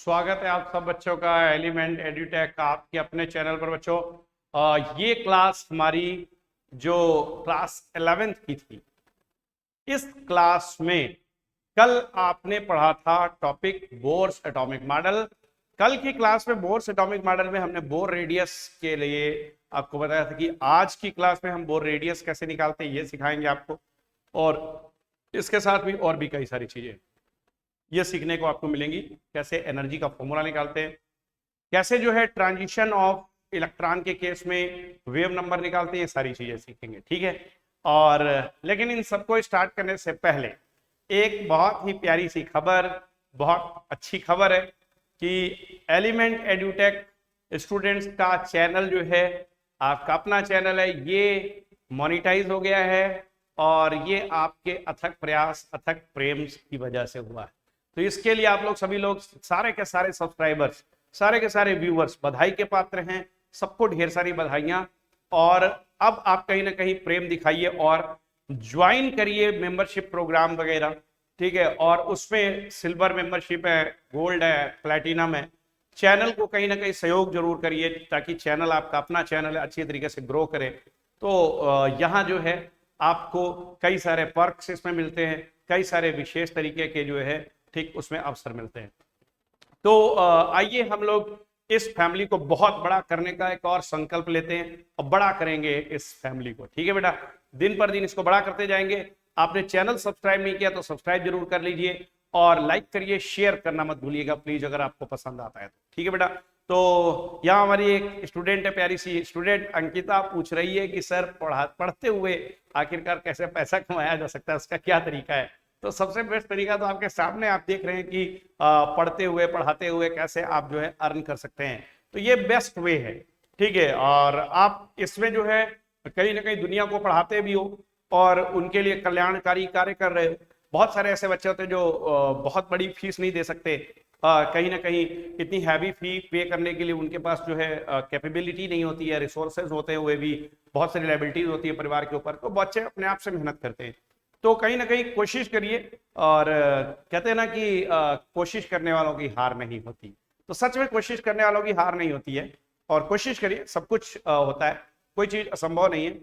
स्वागत है आप सब बच्चों का एलिमेंट एड्यूटेक का आपके अपने चैनल पर बच्चों। ये क्लास हमारी जो क्लास 11th की थी, इस क्लास में कल आपने पढ़ा था टॉपिक बोर्स एटॉमिक मॉडल। कल की क्लास में बोर्स एटॉमिक मॉडल में हमने बोर रेडियस के लिए आपको बताया था कि आज की क्लास में हम बोर रेडियस कैसे निकालते हैं ये सिखाएंगे आपको, और इसके साथ भी और भी कई सारी चीजें ये सीखने को आपको मिलेंगी। कैसे एनर्जी का फॉर्मूला निकालते हैं, कैसे जो है ट्रांजिशन ऑफ इलेक्ट्रॉन के केस में वेव नंबर निकालते हैं, ये सारी चीजें सीखेंगे, ठीक है। और लेकिन इन सबको स्टार्ट करने से पहले एक बहुत ही प्यारी सी खबर, बहुत अच्छी खबर है कि एलिमेंट एड्यूटेक स्टूडेंट्स का चैनल जो है, आपका अपना चैनल है, ये मोनिटाइज हो गया है। और ये आपके अथक प्रयास, अथक प्रेम की वजह से हुआ है। तो इसके लिए आप लोग सभी लोग, सारे के सारे सब्सक्राइबर्स, सारे के सारे व्यूअर्स बधाई के पात्र हैं। सबको ढेर सारी बधाइयां। और अब आप कहीं ना कहीं प्रेम दिखाइए और ज्वाइन करिए मेंबरशिप प्रोग्राम वगैरह, ठीक है। और उसमें सिल्वर मेंबरशिप है, गोल्ड है, प्लैटिनम है। चैनल को कहीं ना कहीं सहयोग जरूर करिए ताकि चैनल, आपका अपना चैनल है, अच्छी तरीके से ग्रो करे। तो यहाँ जो है आपको कई सारे पर्क्स इसमें मिलते हैं, कई सारे विशेष तरीके के जो है ठीक उसमें अवसर मिलते हैं। तो आइए हम लोग इस फैमिली को बहुत बड़ा करने का एक और संकल्प लेते हैं और बड़ा करेंगे इस फैमिली को, ठीक है बेटा। दिन पर दिन इसको बड़ा करते जाएंगे। आपने चैनल सब्सक्राइब नहीं किया तो सब्सक्राइब जरूर कर लीजिए और लाइक करिए, शेयर करना मत भूलिएगा प्लीज, अगर आपको पसंद आता है तो, ठीक है बेटा। तो यहाँ हमारी एक स्टूडेंट है, प्यारी सी स्टूडेंट अंकिता, पूछ रही है कि सर पढ़ते हुए आखिरकार कैसे पैसा कमाया जा सकता है, उसका क्या तरीका है। तो सबसे बेस्ट तरीका तो आपके सामने आप देख रहे हैं कि पढ़ते हुए, पढ़ाते हुए कैसे आप जो है अर्न कर सकते हैं। तो ये बेस्ट वे है, ठीक है। और आप इसमें जो है कहीं ना कहीं दुनिया को पढ़ाते भी हो और उनके लिए कल्याणकारी कार्य कर रहे हो। बहुत सारे ऐसे बच्चे होते हैं जो बहुत बड़ी फीस नहीं दे सकते, कहीं ना कहीं इतनी हैवी फी पे करने के लिए उनके पास जो है कैपेबिलिटी नहीं होती है, रिसोर्सेज होते हुए भी बहुत सारी लाइबिलिटीज होती है परिवार के ऊपर। तो बच्चे अपने आप से मेहनत करते हैं। तो कहीं ना कहीं कोशिश करिए। और कहते हैं ना कि कोशिश करने वालों की हार नहीं होती। तो सच में कोशिश करने वालों की हार नहीं होती है, और कोशिश करिए, सब कुछ होता है, कोई चीज असंभव नहीं है।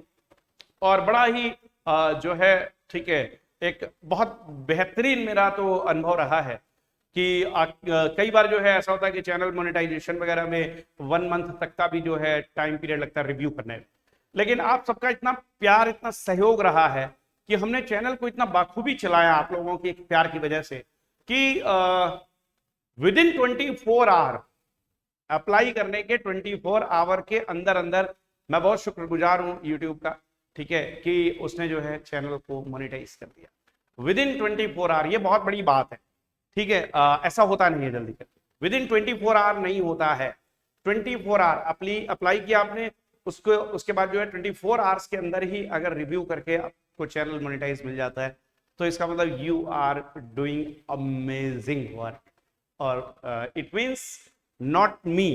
और बड़ा ही जो है, ठीक है, एक बहुत बेहतरीन मेरा तो अनुभव रहा है कि कई बार जो है ऐसा होता है कि चैनल मोनेटाइजेशन वगैरह में 1 मंथ तक का भी जो है टाइम पीरियड लगता है रिव्यू करने में। लेकिन आप सबका इतना प्यार, इतना सहयोग रहा है कि हमने चैनल को इतना बाखूबी चलाया आप लोगों के प्यार की वजह से कि विद इन 24 आवर, अप्लाई करने के 24 आवर के अंदर अंदर, मैं बहुत शुक्रगुजार हूं यूट्यूब का, ठीक है, कि उसने जो है चैनल को मोनेटाइज कर दिया विद इन 24 आवर। ये बहुत बड़ी बात है, ठीक है। ऐसा होता नहीं है जल्दी करके, विद इन 24 आवर नहीं होता है। 24 आवर अप्लाई किया आपने, उसको उसके बाद जो है 24 आवर्स के अंदर ही अगर रिव्यू करके आपको चैनल मोनेटाइज मिल जाता है, तो इसका मतलब you are doing amazing work. और it means not me,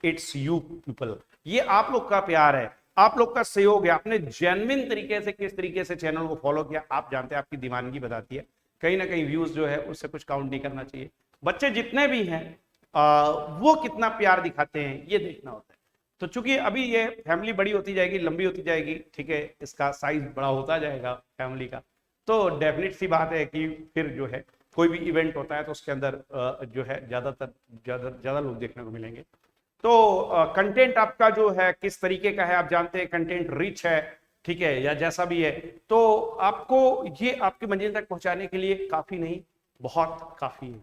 it's you people. ये आप लोग का प्यार है, आप लोग का सहयोग है। आपने जेन्युइन तरीके से किस तरीके से चैनल को फॉलो किया आप जानते हैं, आपकी दीवानगी बताती है। कहीं ना कहीं व्यूज जो है उससे कुछ काउंट नहीं करना चाहिए। बच्चे जितने भी हैं वो कितना प्यार दिखाते हैं ये देखना होता है। तो चूंकि अभी ये फैमिली बड़ी होती जाएगी, लंबी होती जाएगी, ठीक है, इसका साइज बड़ा होता जाएगा फैमिली का, तो डेफिनेट सी बात है कि फिर जो है कोई भी इवेंट होता है तो उसके अंदर जो है ज्यादा लोग देखने को मिलेंगे। तो कंटेंट आपका जो है किस तरीके का है आप जानते हैं, कंटेंट रिच है, ठीक है, या जैसा भी है, तो आपको ये आपकी मंजिल तक पहुंचाने के लिए काफी नहीं, बहुत काफी है,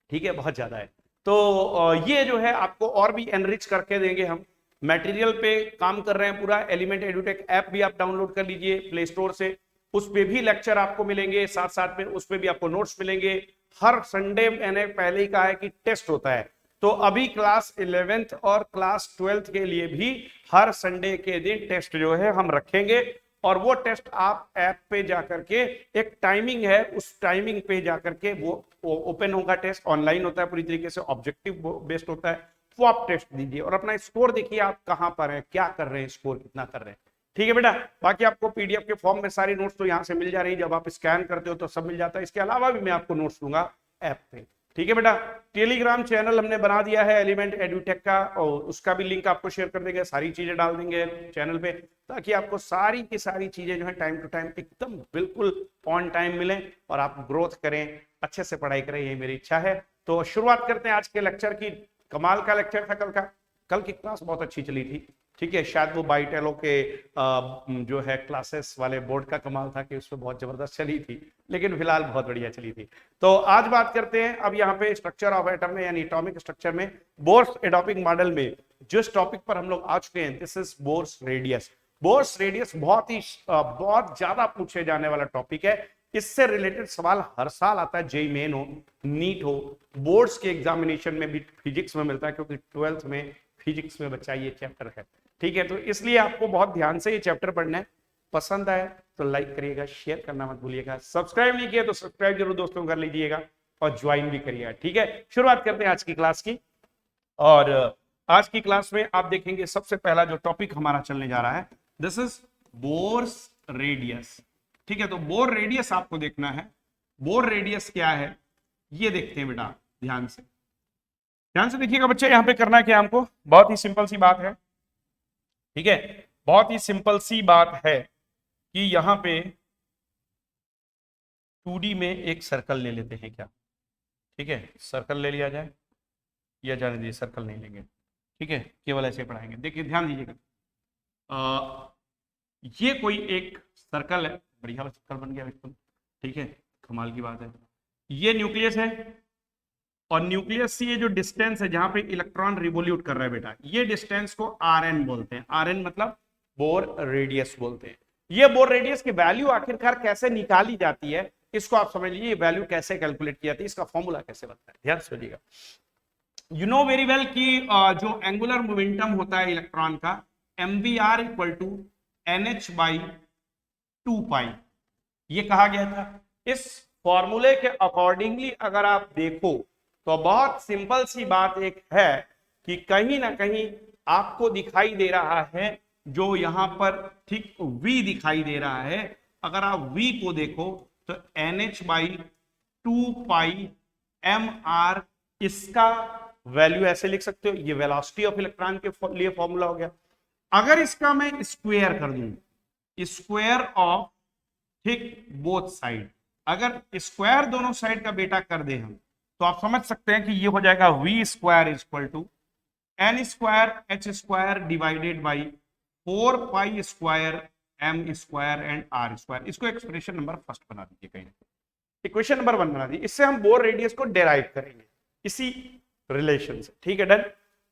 ठीक है, बहुत ज्यादा है। तो ये जो है आपको और भी एनरिच करके देंगे हम। मटेरियल पे काम कर रहे हैं पूरा। एलिमेंट एडुटेक ऐप भी आप डाउनलोड कर लीजिए प्ले स्टोर से, उस पे भी लेक्चर आपको मिलेंगे, साथ साथ में उस पे भी आपको नोट्स मिलेंगे। हर संडे मैंने पहले ही कहा है कि टेस्ट होता है, तो अभी क्लास 11th और क्लास 12th के लिए भी हर संडे के दिन टेस्ट जो है हम रखेंगे। और वो टेस्ट आप ऐप पे जाकर के, एक टाइमिंग है, उस टाइमिंग पे जाकर के वो ओपन होगा, टेस्ट ऑनलाइन होता है, पूरी तरीके से ऑब्जेक्टिव बेस्ड होता है। वो आप टेस्ट दीजिए और अपना स्कोर देखिए, आप कहां पर हैं, क्या कर रहे हैं, स्कोर कितना कर रहे हैं, ठीक है बेटा। बाकी आपको पीडीएफ के फॉर्म में सारी नोट्स तो यहाँ से मिल जा रही है, जब आप स्कैन करते हो तो सब मिल जाता है। इसके अलावा भी मैं आपको नोट्स दूंगा ऐप पे, ठीक है बेटा। टेलीग्राम चैनल हमने बना दिया है एलिमेंट एडुटेक का, और उसका भी लिंक आपको शेयर कर देंगे, सारी चीजें डाल देंगे चैनल पे, ताकि आपको सारी की सारी चीजें जो है टाइम टू टाइम एकदम बिल्कुल ऑन टाइम मिले और आप ग्रोथ करें, अच्छे से पढ़ाई करें, ये मेरी इच्छा है। तो शुरुआत करते हैं आज के लेक्चर की। कमाल का लेक्चर था कल का, कल की क्लास बहुत अच्छी चली थी। ठीक है, शायद वो बाइटेलो के जो है क्लासेस वाले बोर्ड का कमाल था कि उसमें बहुत जबरदस्त चली थी, लेकिन फिलहाल बहुत बढ़िया चली थी। तो आज बात करते हैं अब यहाँ पे स्ट्रक्चर ऑफ एटम में, यानी एटॉमिक स्ट्रक्चर में, बोर्स एटॉमिक मॉडल में जिस टॉपिक पर हम लोग आ चुके हैं, this is Bohr's radius. Bohr's radius बहुत ज्यादा पूछे जाने वाला टॉपिक है। इससे रिलेटेड सवाल हर साल आता है, जेई मेन हो, नीट हो, बोर्ड्स के एग्जामिनेशन में भी फिजिक्स में मिलता है, क्योंकि 12th में फिजिक्स में बच्चा ये चैप्टर है। ठीक है, तो इसलिए आपको बहुत ध्यान से ये चैप्टर पढ़ना है। पसंद आए तो लाइक करिएगा, शेयर करना मत भूलिएगा, सब्सक्राइब नहीं किया तो सब्सक्राइब जरूर दोस्तों कर लीजिएगा, और ज्वाइन भी करिएगा। ठीक है, शुरुआत करते हैं आज की क्लास की। और आज की क्लास में आप देखेंगे सबसे पहला जो टॉपिक हमारा चलने जा रहा है, दिस इज बोर्स रेडियस। ठीक है, तो बोर रेडियस आपको देखना है। बोर रेडियस क्या है ये देखते हैं बेटा, ध्यान से देखिएगा बच्चे। यहां पे करना क्या है हमको, बहुत ही सिंपल सी बात है। ठीक है, बहुत ही सिंपल सी बात है कि यहां पे 2D में एक सर्कल ले लेते हैं क्या। ठीक है, सर्कल ले लिया जाए, या जाने दीजिए सर्कल नहीं लेंगे। ठीक है, केवल ऐसे पढ़ाएंगे। देखिए ध्यान दीजिएगा, ये कोई एक सर्कल है, बढ़िया सर्कल बन गया बिल्कुल। ठीक है, कमाल की बात है। ये न्यूक्लियस है, और न्यूक्लियस से ये जो डिस्टेंस है जहां पे इलेक्ट्रॉन रिवोल्यूट कर रहा है बेटा, ये डिस्टेंस को RN बोलते हैं। RN मतलब बोर रेडियस बोलते हैं। ये बोर रेडियस की वैल्यू आखिरकार कैसे निकाली जाती है, इसको आप समझ लीजिए। ये वैल्यू कैसे कैलकुलेट की जाती है, इसका फॉर्मूला कैसे बनता है, ध्यान से समझिएगा। यू नो वेरी वेल कि जो एंगुलर मोमेंटम होता है इलेक्ट्रॉन का, MVR equal to NH by 2 pi, ये कहा गया था। इस फॉर्मूले के अकॉर्डिंगली अगर आप देखो तो बहुत सिंपल सी बात एक है कि कहीं ना कहीं आपको दिखाई दे रहा है, जो यहां पर ठीक V दिखाई दे रहा है। अगर आप V को देखो तो NH बाई 2 पाई MR, इसका वैल्यू ऐसे लिख सकते हो, ये वेलोसिटी ऑफ इलेक्ट्रॉन के लिए फॉर्मूला हो गया। अगर इसका मैं स्क्वायर कर दूं, स्क्वायर ऑफ ठीक बोथ साइड, अगर स्क्वायर दोनों साइड का बेटा कर दे हम, तो आप समझ सकते हैं कि ये हो जाएगा V square equal to N square H square divided by 4 pi square M square and R square. इसको एक्सप्रेशन नंबर फर्स्ट बना दीजिए, कहीं इक्वेशन नंबर 1 बना दीजिए। इससे हम बोर रेडियस को डेराइव करेंगे इसी रिलेशन से। ठीक है, डन।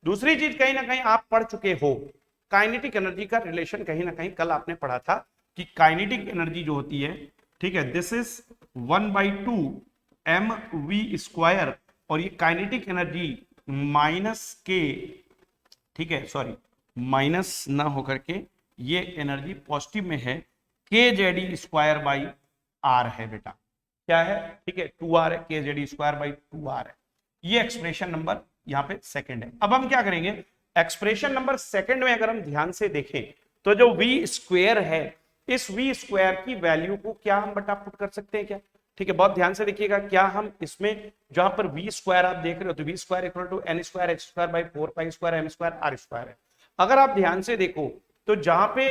दूसरी चीज कहीं ना कहीं आप पढ़ चुके हो, काइनेटिक एनर्जी का रिलेशन कहीं ना कहीं कल आपने पढ़ा था कि काइनेटिक एनर्जी जो होती है, ठीक है, दिस इज 1/2 mv स्क्वायर, और ये काइनेटिक एनर्जी माइनस के, ठीक है, सॉरी माइनस ना होकर के ये एनर्जी पॉजिटिव में है, kZe स्क्वायर बाई R है बेटा। क्या है, ठीक है, 2R है, kZe स्क्वायर बाई 2R है। ये एक्सप्रेशन नंबर यहाँ पे सेकंड है। अब हम क्या करेंगे, एक्सप्रेशन नंबर सेकंड में अगर हम ध्यान से देखें तो जो V स्क्वायर है, इस V स्क्वायर की वैल्यू को क्या हम बटा पुट कर सकते हैं क्या। ठीक है, बहुत ध्यान से देखिएगा। क्या हम इसमें जहां पर V स्क्वायर आप देख रहे हो, तो V square equal to N square H square by 4 pi square M square R square है। अगर आप ध्यान से देखो तो जहां पे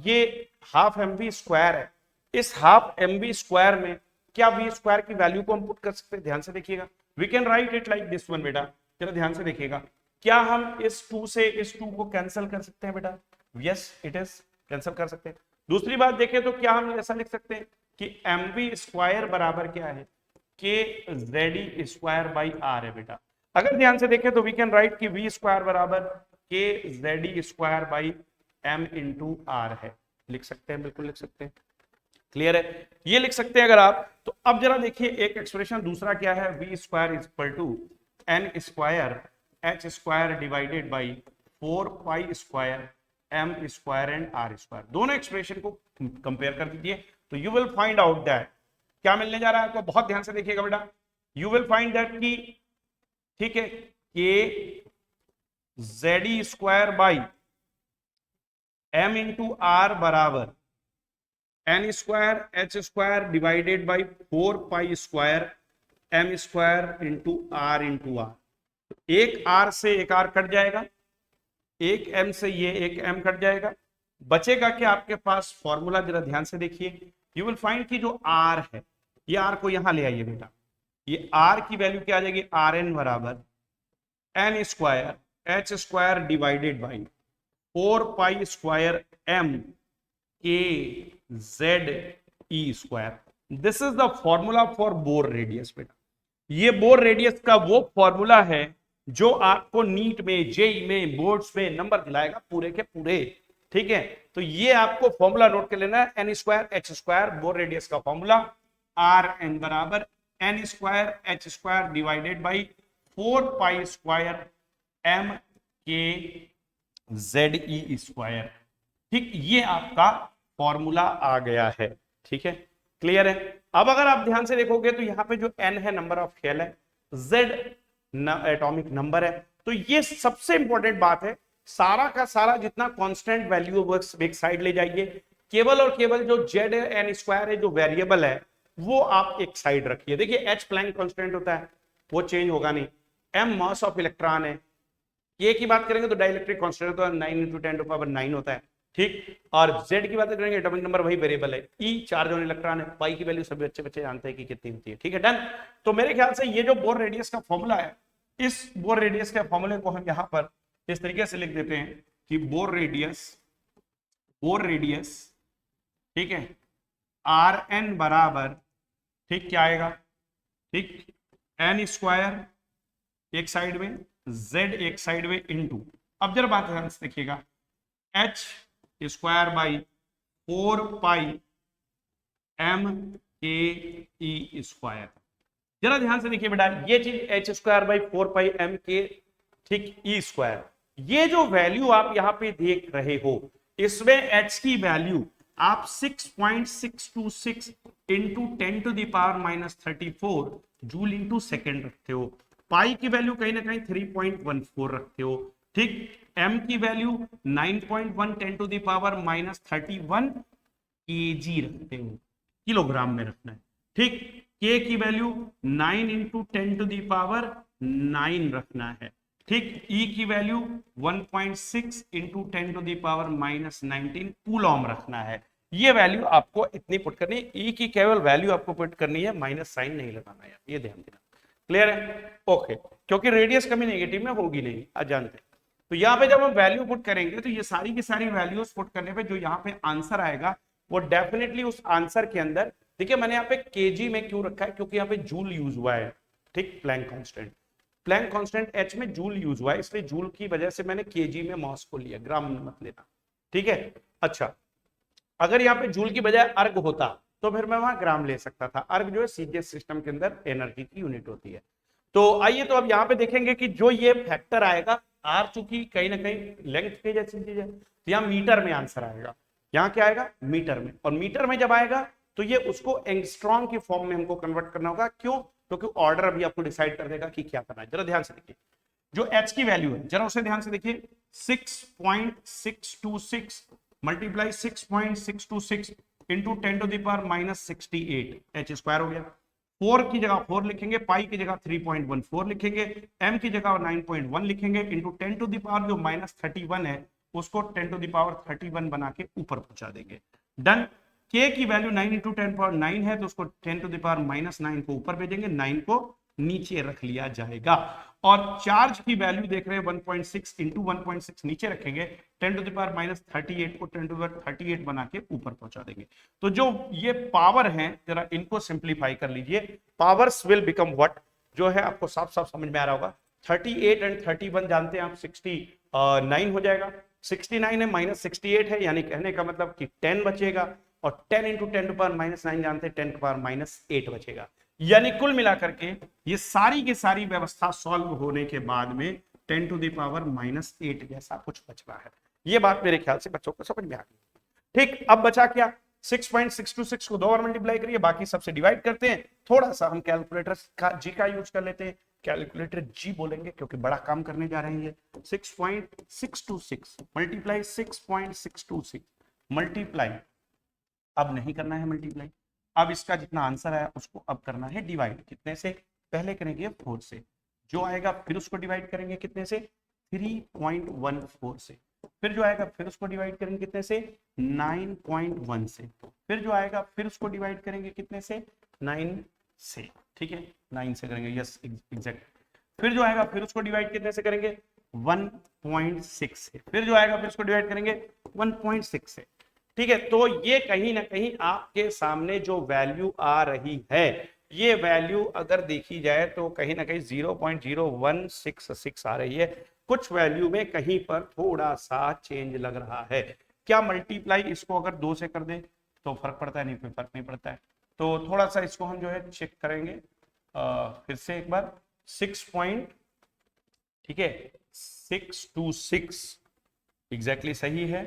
ये हाफ MV स्क्वायर है, इस हाफ MV स्क्वायर में क्या V स्क्वायर की वैल्यू को हम पुट कर सकते हैं, ध्यान से देखिएगा। We can write it like this one बेटा, चलो ध्यान से देखिएगा। क्या हम इस 2 से इस 2 को कैंसिल कर सकते हैं बेटा, यस इट इज, कैंसिल कर सकते हैं। दूसरी बात देखें तो क्या हम ऐसा लिख सकते हैं कि MV स्क्वायर बराबर क्या है, kZe स्क्वायर बाई R है बेटा। अगर ध्यान से देखें तो वी कैन राइट कि V स्क्वायर बराबर kZe square by M into R है, लिख सकते हैं, बिल्कुल लिख सकते हैं। क्लियर है, ये लिख सकते हैं अगर आप। तो अब जरा देखिए एक एक्सप्रेशन दूसरा क्या है, V square equal to N square H square divided by 4 pi square M square and R square. दोनों एक्सप्रेशन को कंपेयर कर दीजिए तो you will find out that क्या मिलने जा रहा है आपको, बहुत ध्यान से देखिएगा बेटा। यू विल फाइंड दैट कि, ठीक है, kZe square by M into R बराबर N square H square divided by 4 pi square M square into R into R. एक आर से एक आर कट जाएगा, एक एम से ये एक एम कट जाएगा, बचेगा क्या आपके पास फॉर्मूला, जरा ध्यान से देखिए। यू विल फाइंड कि जो आर है, ये आर को यहां ले आइए बेटा, ये आर की वैल्यू क्या आ जाएगी, आर एन बराबर N square H square divided by 4 pi square M के Z E square. This is the formula for Bohr radius बेटा। ये बोर रेडियस का वो फॉर्मूला है जो आपको नीट में, जेई में, बोर्ड्स में नंबर दिलाएगा पूरे के पूरे। ठीक है, तो ये आपको फॉर्मूला नोट कर लेना है, N square H square Bohr radius का फॉर्मूला, आर एन बराबर N square H square divided by 4 pi square M के जेड ई स्क्वायर। ठीक, ये आपका फॉर्मूला आ गया है। ठीक है, क्लियर है। अब अगर आप ध्यान से देखोगे तो यहाँ पे जो n है नंबर ऑफ शेल है, z एटॉमिक नंबर है। तो ये सबसे इंपॉर्टेंट बात है, सारा का सारा जितना कांस्टेंट वैल्यू एक साइड ले जाइए, केवल और केवल जो z एन स्क्वायर है जो वेरिएबल है वो आप एक साइड रखिए। देखिए h प्लैंक कांस्टेंट होता है, वो चेंज होगा नहीं। m मास ऑफ इलेक्ट्रॉन है, k की बात करेंगे तो डाइलेक्ट्रिक कांस्टेंट होता है 9 × 10⁻⁹ होता है। ठीक, और z की बात करेंगे एटॉमिक नंबर वही वेरिएबल है, e चार्ज ऑन इलेक्ट्रॉन है, पाई की वैल्यू सभी अच्छे बच्चे जानते हैं कि कितनी होती है। ठीक है, डन। तो मेरे ख्याल से ये जो बोर रेडियस का फॉर्मूला है, इस बोर रेडियस के फॉर्मूले को हम यहां पर इस तरीके से लिख देते हैं कि बोर रेडियस ठीक है, आर एन बराबर, ठीक क्या आएगा, ठीक एन स्क्वायर एक साइड में, z एक साइड में, इनटू, अब जरा बात ध्यान से देखिएगा, h square by 4 pi M K E square. जरा ध्यान से देखिए बेटा, ये चीज h square by 4 pi M K ठीक ई स्क्वायर, ये जो वैल्यू आप यहां पे देख रहे हो, इसमें h की वैल्यू आप 6.626 इंटू 10⁻⁻34 जूल इंटू सेकेंड रखते हो, पाई की वैल्यू कहीं ना कहीं 3.14 रखते हो। ठीक, m की वैल्यू 9.1 10⁻⁻31 kg रखते हो, किलोग्राम में रखना है। ठीक, k की वैल्यू 9 इंटू 10⁻9 रखना है। ठीक, e की वैल्यू 1.6 इंटू 10⁻⁻19 कूलॉम रखना है। ये वैल्यू आपको इतनी पुट करनी है, e की केवल वैल्यू आपको पुट करनी है, माइनस साइन नहीं लगाना है, ये ध्यान देना। क्लियर है, ओके, क्योंकि रेडियस कभी नेगेटिव में होगी नहीं, आज जानते हैं। तो यहाँ पे जब हम वैल्यू पुट करेंगे तो ये सारी की सारी वैल्यूज पुट करने पे जो यहाँ पे आंसर आएगा वो डेफिनेटली उस आंसर के अंदर, देखिए मैंने यहाँ पे केजी में क्यों रखा है, क्योंकि यहाँ पे जूल यूज हुआ है। ठीक, प्लैंक कांस्टेंट h में जूल यूज हुआ है, इसलिए जूल की वजह से मैंने केजी में मास को लिया, ग्राम में मत लेना। ठीक है, अच्छा, अगर यहाँ पे जूल की बजाय अर्ग होता तो फिर मैं वहां ग्राम ले सकता था। अर्ग जो है सीजीएस सिस्टम के अंदर एनर्जी की यूनिट होती है। तो आइए, तो अब यहाँ पे देखेंगे कि जो ये फैक्टर आएगा, आर चूंकि कहीं ना कहीं लेंथ के जैसी चीज है, तो यहाँ मीटर में आंसर आएगा। यहाँ क्या आएगा, मीटर में, और मीटर में जब आएगा तो ये उसको एंगस्ट्रॉम की फॉर्म में हमको कन्वर्ट करना होगा। क्यों, क्योंकि ऑर्डर अभी आपको डिसाइड कर देगा कि क्या करना है। जरा ध्यान से देखिए, जो एच की वैल्यू है जरा उसे ध्यान से देखिए, 6.626 मल्टीप्लाई 6.626 इंटू 10⁻⁻68 एच स्क्वायर हो गया। 4 की जगह 4 लिखेंगे, पाई की जगह 3.14 लिखेंगे, m की जगह 9.1 लिखेंगे, इंटू 10⁻, जो -31 है उसको 10⁻31 बना के ऊपर पहुंचा देंगे। डन। k की वैल्यू 9 इंटू 10⁻9 है, तो उसको 10⁻⁻9 को ऊपर भेजेंगे, 9 को नीचे रख लिया जाएगा। और चार्ज की वैल्यू देख रहे हैं 1.6 इंटू 1.6 नीचे रखेंगे, 10⁻38 को 10⁻38 बना के ऊपर पहुंचा देंगे। तो जो ये पावर है, जरा इनको सिंप्लीफाई कर लीजिए, पावर्स विल बिकम व्हाट, जो है आपको साफ साफ समझ में आ रहा होगा। 38 एंड 31 जानते हैं आप, 69 हो जाएगा। 69 है माइनस 68 है, यानी कहने का मतलब कि 10 बचेगा, और 10 इंटू 10⁻9 जानते हैं 10⁻8 बचेगा। यानी कुल मिलाकर के ये सारी की सारी व्यवस्था सॉल्व होने के बाद में 10⁻⁻8 जैसा कुछ बच रहा है। ये बात मेरे ख्याल से बच्चों को समझ में आ गई। ठीक, अब बचा क्या, 6.626 को 2 बार मल्टीप्लाई करिए, बाकी सबसे डिवाइड करते हैं। थोड़ा सा हम कैलकुलेटर का जी का यूज कर लेते हैं, कैलकुलेटर जी बोलेंगे क्योंकि बड़ा काम करने जा रहे हैं। 6.626 मल्टीप्लाई 6.626 मल्टीप्लाई, अब नहीं करना है मल्टीप्लाई, अब इसका जितना आंसर आया उसको अब करना है डिवाइड, कितने से, पहले करेंगे 4 से, जो आएगा फिर उसको डिवाइड करेंगे कितने से, 3.14 से, फिर जो आएगा फिर उसको डिवाइड करेंगे कितने से, 9.1 से, फिर जो आएगा फिर उसको डिवाइड करेंगे कितने से, 9 से, ठीक है 9 से करेंगे, यस एग्जैक्ट, फिर जो आएगा फिर उसको डिवाइड कितने से करेंगे, 1.6 से, फिर जो आएगा फिर उसको डिवाइड करेंगे 1.6 से, ठीक है। तो ये कहीं ना कहीं आपके सामने जो वैल्यू आ रही है, ये वैल्यू अगर देखी जाए तो कहीं ना कहीं 0.0166 आ रही है, कुछ वैल्यू में कहीं पर थोड़ा सा चेंज लग रहा है। क्या मल्टीप्लाई इसको अगर 2 से कर दे तो फर्क पड़ता है, नहीं फिर फर्क नहीं पड़ता है, तो थोड़ा सा इसको हम जो है चेक करेंगे फिर से एक बार, 6 पॉइंट, ठीक है 626 एग्जैक्टली सही है,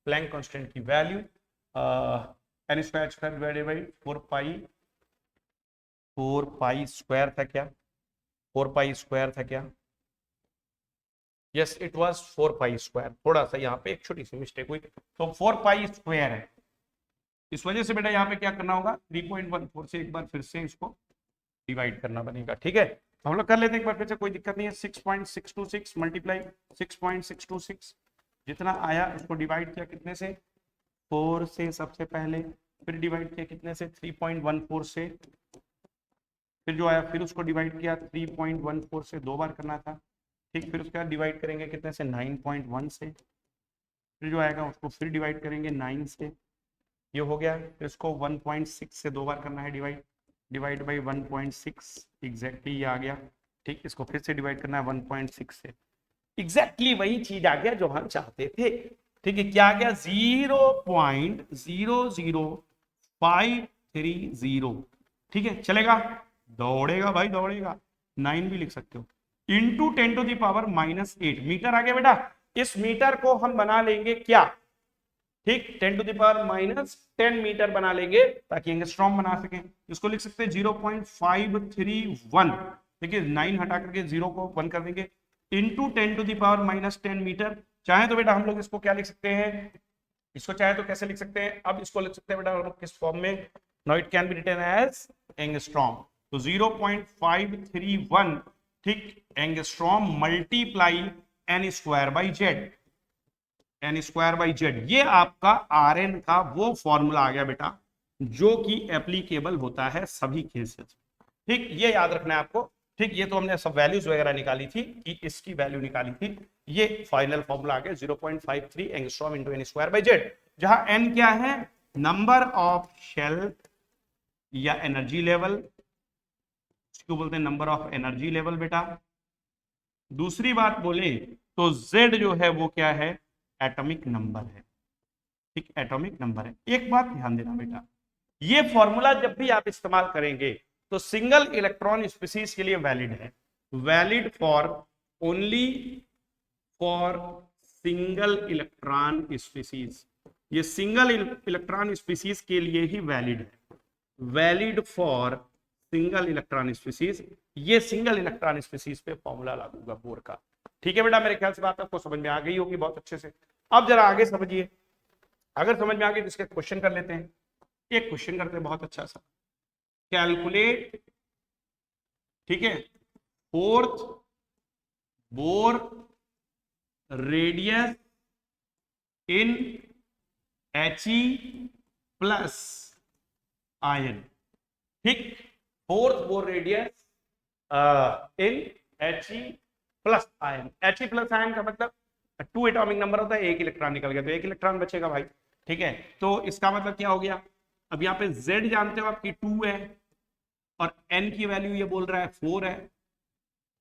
प्लैंक कांस्टेंट की value N square divided by 4 pi square था क्या, 4 पाई स्क्वायर था क्या, yes it was 4 pi square, थोड़ा सा यहाँ पे एक छोटी सी मिस्टेक हुई, तो 4 पाई स्क्वायर है, इस वजह से बेटा यहाँ पे क्या करना होगा, 3.14 से एक बार फिर से इसको डिवाइड करना बनेगा, ठीक है। हम लोग कर लेते हैं एक बार फिर से, कोई दिक्कत नहीं है, 6.626 मल्टीप्लाई 6.626, जितना आया उसको डिवाइड किया कितने से, 4 से सबसे पहले, फिर डिवाइड किया कितने से, 3.14 से, फिर जो आया फिर उसको डिवाइड किया 3.14 से, 2 बार करना था, ठीक, फिर उसके बाद डिवाइड करेंगे कितने से, 9.1 से, फिर जो आएगा उसको फिर डिवाइड करेंगे 9 से, ये हो गया, फिर इसको 1.6 से 2 बार करना है डिवाइड बाई 1.6 एग्जैक्टली ये आ गया, ठीक, इसको फिर से डिवाइड करना है 1.6 से, एग्जैक्टली वही चीज आ गया जो हम चाहते थे, ठीक है, क्या आ गया 0.00530, ठीक है चलेगा, दौड़ेगा भाई दौड़ेगा, 9 भी लिख सकते हो, इंटू 10⁻⁻8 मीटर आ गया बेटा, इस मीटर को हम बना लेंगे क्या, ठीक 10⁻10 मीटर बना लेंगे ताकि एंगस्ट्रॉम बना सके, इसको लिख सकते हैं 0.531, देखिए 9 हटा करके 0 को 1 कर देंगे, इंटू 10⁻10 मीटर, चाहे तो बेटा हम लोग इसको क्या लिख सकते हैं, इसको चाहे तो कैसे लिख सकते हैं, अब इसको लिख सकते हैं बेटा हम लोग किस फॉर्म में, now it can be written as angstrom, तो 0.531 ठीक angstrom multiply N square by Z, N square by Z, ये आपका आर एन का वो फॉर्मूला आ गया बेटा जो कि एप्लीकेबल होता है सभी केसेस, ठीक ये याद रखना है आपको, ठीक ये तो हमने सब वैल्यूज वगैरह निकाली थी कि इसकी वैल्यू निकाली थी, ये फाइनल फॉर्मूला आ गया 0.53 angstrom into N square by Z, जहां एन क्या है, नंबर ऑफ शेल या एनर्जी लेवल, इसको बोलते हैं नंबर ऑफ एनर्जी लेवल बेटा, दूसरी बात बोले तो z जो है वो क्या है, एटॉमिक नंबर है, ठीक एटॉमिक नंबर है। एक बात ध्यान देना बेटा, ये फॉर्मूला जब भी आप इस्तेमाल करेंगे तो सिंगल इलेक्ट्रॉन स्पीसीज के लिए वैलिड है, valid for only for single electron species, ये सिंगल इलेक्ट्रॉन स्पीसीज के लिए ही वैलिड है, valid for single electron species, ये सिंगल इलेक्ट्रॉन स्पीसीज पे फॉर्मूला लागू होगा बोर का, ठीक है बेटा, मेरे ख्याल से बात आपको समझ में आ गई होगी बहुत अच्छे से। अब जरा आगे समझिए, अगर समझ में आ गई तो इसके क्वेश्चन कर लेते हैं, एक क्वेश्चन करते हैं बहुत अच्छा सा, कैलकुलेट, ठीक है, fourth Bohr radius in He plus ion, ठीक fourth Bohr radius in He plus ion, He plus ion का मतलब 2 एटॉमिक नंबर होता है, एक इलेक्ट्रॉन निकल गया तो एक इलेक्ट्रॉन बचेगा भाई, ठीक है, तो इसका मतलब क्या हो गया, अब यहाँ पे Z जानते हो आपकी 2 है और N की वैल्यू ये बोल रहा है 4 है,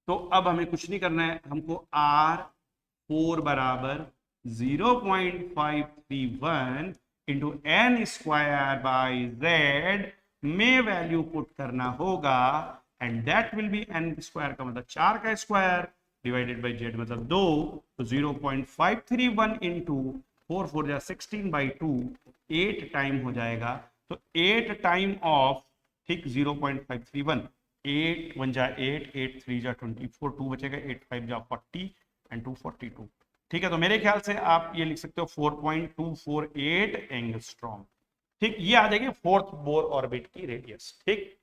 तो अब हमें कुछ नहीं करना है, हमको R4 बराबर 0.531 into N square by Z में वैल्यू पुट करना होगा, and that will be N square का मतलब 4 का स्क्वायर डिवाइडेड बाई जेड मतलब 2, तो 0.531 इंटू 4 4 जा 16/2 8 टाइम हो जाएगा, तो 8 टाइम ऑफ ठीक 0.531, 8 1 जा 8, 8 3 जा 24, 2 बचेगा, 8 5 जा 40 एंड 2 42, ठीक है, तो मेरे ख्याल से आप ये लिख सकते हो 4.248 एंगस्ट्रॉम, ठीक ये आ जाएगी फोर्थ बोर ऑर्बिट की रेडियस, ठीक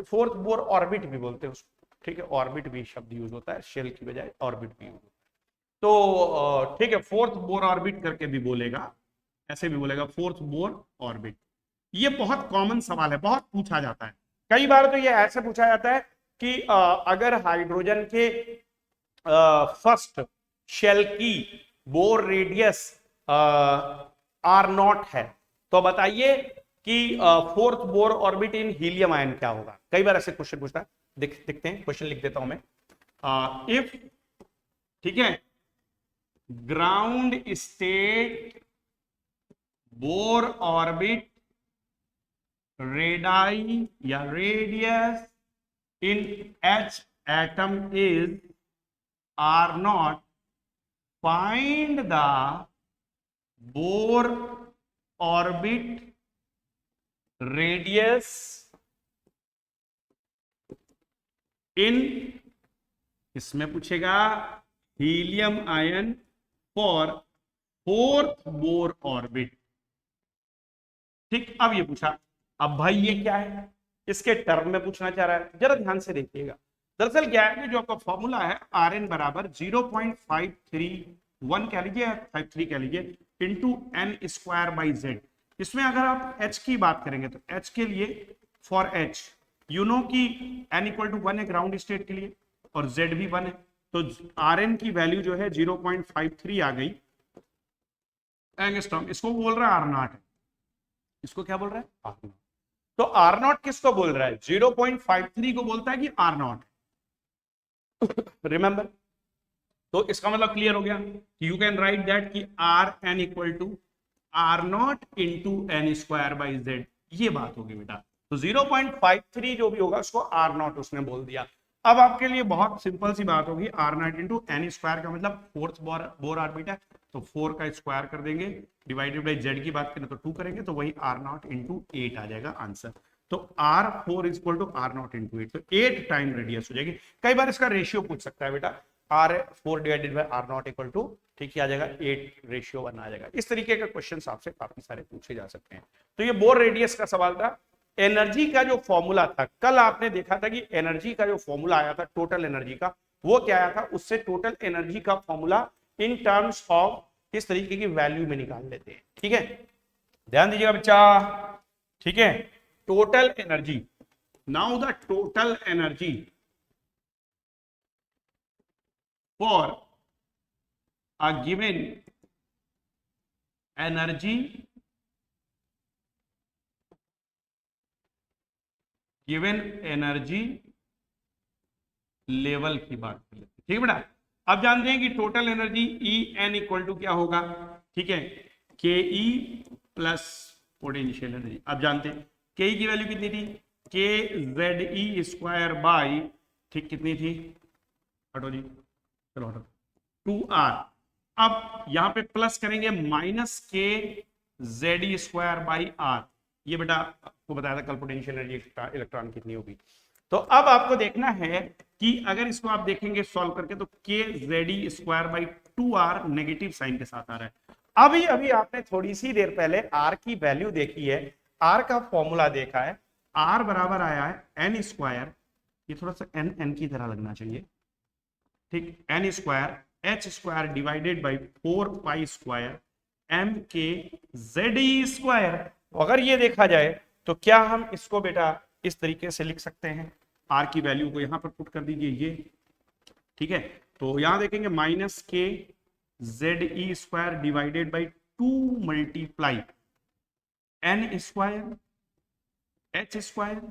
फोर्थ बोर ऑर्बिट भी बोलते हैं उसको, ठीक है, ऑर्बिट भी शब्द यूज होता है, शेल की बजाय ऑर्बिट भी यूज होता है। तो ठीक है, फोर्थ बोर ऑर्बिट करके भी बोलेगा, ऐसे भी बोलेगा फोर्थ बोर ऑर्बिट। ये बहुत कॉमन सवाल है, बहुत पूछा जाता है। कई बार तो ये ऐसे पूछा जाता है कि अगर हाइड्रोजन के फर्स्ट शेल की बोर रेडियस आर नॉट है, तो बताइए कि fourth Bohr orbit in helium ion क्या होगा। कई बार ऐसे क्वेश्चन पूछता है, देखते हैं, क्वेश्चन लिख देता हूं मैं। इफ, ठीक है, ground state Bohr orbit radii या radius in H atom is r naught, find the Bohr orbit radius in, इसमें पूछेगा helium ion for fourth Bohr orbit. ठीक, अब ये पूछा, अब भाई ये क्या है, इसके टर्म में पूछना चाह रहा है, जरा ध्यान से देखिएगा। दरअसल क्या है, जो आपका फॉर्मूला है आर एन बराबर 0.531 कह लीजिए, 53 कह लीजिए, into N square by Z. इसमें अगर आप एच की बात करेंगे तो एच के लिए, फॉर एच यू नो कि एन इक्वल टू 1 है ग्राउंड स्टेट के लिए, और जेड भी 1 है, तो आर एन की वैल्यू जो है 0.53 आ गई एंगस्ट्रॉम। इसको बोल रहा है आर नॉट है, इसको क्या बोल रहा है, आर नॉट। तो आर नॉट किसको बोल रहा है, 0.53 को बोलता है कि आर नॉट। रिमेंबर, तो इसका मतलब क्लियर हो गया, यू कैन राइट दैट कि R N equal to R naught into N square by Z, ये बात होगी बेटा। तो 0.53 जो भी होगा उसको आर नॉट उसने बोल दिया। अब आपके लिए बहुत सिंपल सी बात होगी, R naught into N square का मतलब फोर्थ बोर ऑर्बिट है, तो 4 का स्क्वायर कर देंगे, डिवाइडेड बाई जेड की बात करें तो 2 करेंगे, तो वही आर नॉट इंटू 8 आ जाएगा आंसर। तो R 4 is equal to R naught into 8, तो 8 टाइम रेडियस हो जाएगी। कई बार इसका रेशियो पूछ सकता है बेटा, R 4 divided by R naught equal to, ठीक है, आ जाएगा 8:1 आ जाएगा। इस तरीके का क्वेश्चन आपसे काफी सारे पूछे जा सकते हैं। तो ये बोर रेडियस का सवाल था। एनर्जी का जो फॉर्मूला था, कल आपने देखा था कि एनर्जी का जो फॉर्मूला आया था टोटल एनर्जी का, वो क्या आया था, उससे टोटल एनर्जी का फॉर्मूला इन टर्म्स ऑफ किस तरीके की वैल्यू में निकाल लेते हैं। ठीक है, ध्यान दीजिएगा बच्चा, ठीक है, total energy, now the total energy for a given energy level की बात कर लेते हैं। ठीक है बेटा, अब जानते हैं कि total energy E N equal to क्या होगा, ठीक है, के ई प्लस पोटेंशियल एनर्जी। अब जानते हैं के ई की वैल्यू कितनी थी, के जेड ई स्क्वायर बाई, ठीक, कितनी थी, हटो जी, चलो हटो, 2r। अब यहां पे प्लस करेंगे minus K Z E square by R, ये बेटा आपको बताया था कल पोटेंशियल एनर्जी इलेक्ट्रॉन कितनी होगी। तो अब आपको देखना है कि अगर इसको आप देखेंगे सॉल्व करके, तो K Z E square by 2r negative sign के साथ आ रहा है। अभी अभी आपने थोड़ी सी देर पहले r की वैल्यू देखी है, r का फॉर्मूला देखा है, r बराबर आया है एन स्क्वायर, ये थोड़ा सा एन एन की तरह लगना चाहिए, ठीक, N square H square divided by 4 pi square M के जेड ई स्क्वायर। अगर ये देखा जाए तो क्या हम इसको बेटा इस तरीके से लिख सकते हैं, आर की वैल्यू को यहां पर पुट कर दीजिए ये, ठीक है, तो यहां देखेंगे minus K Z E square divided by 2 multiply N square H square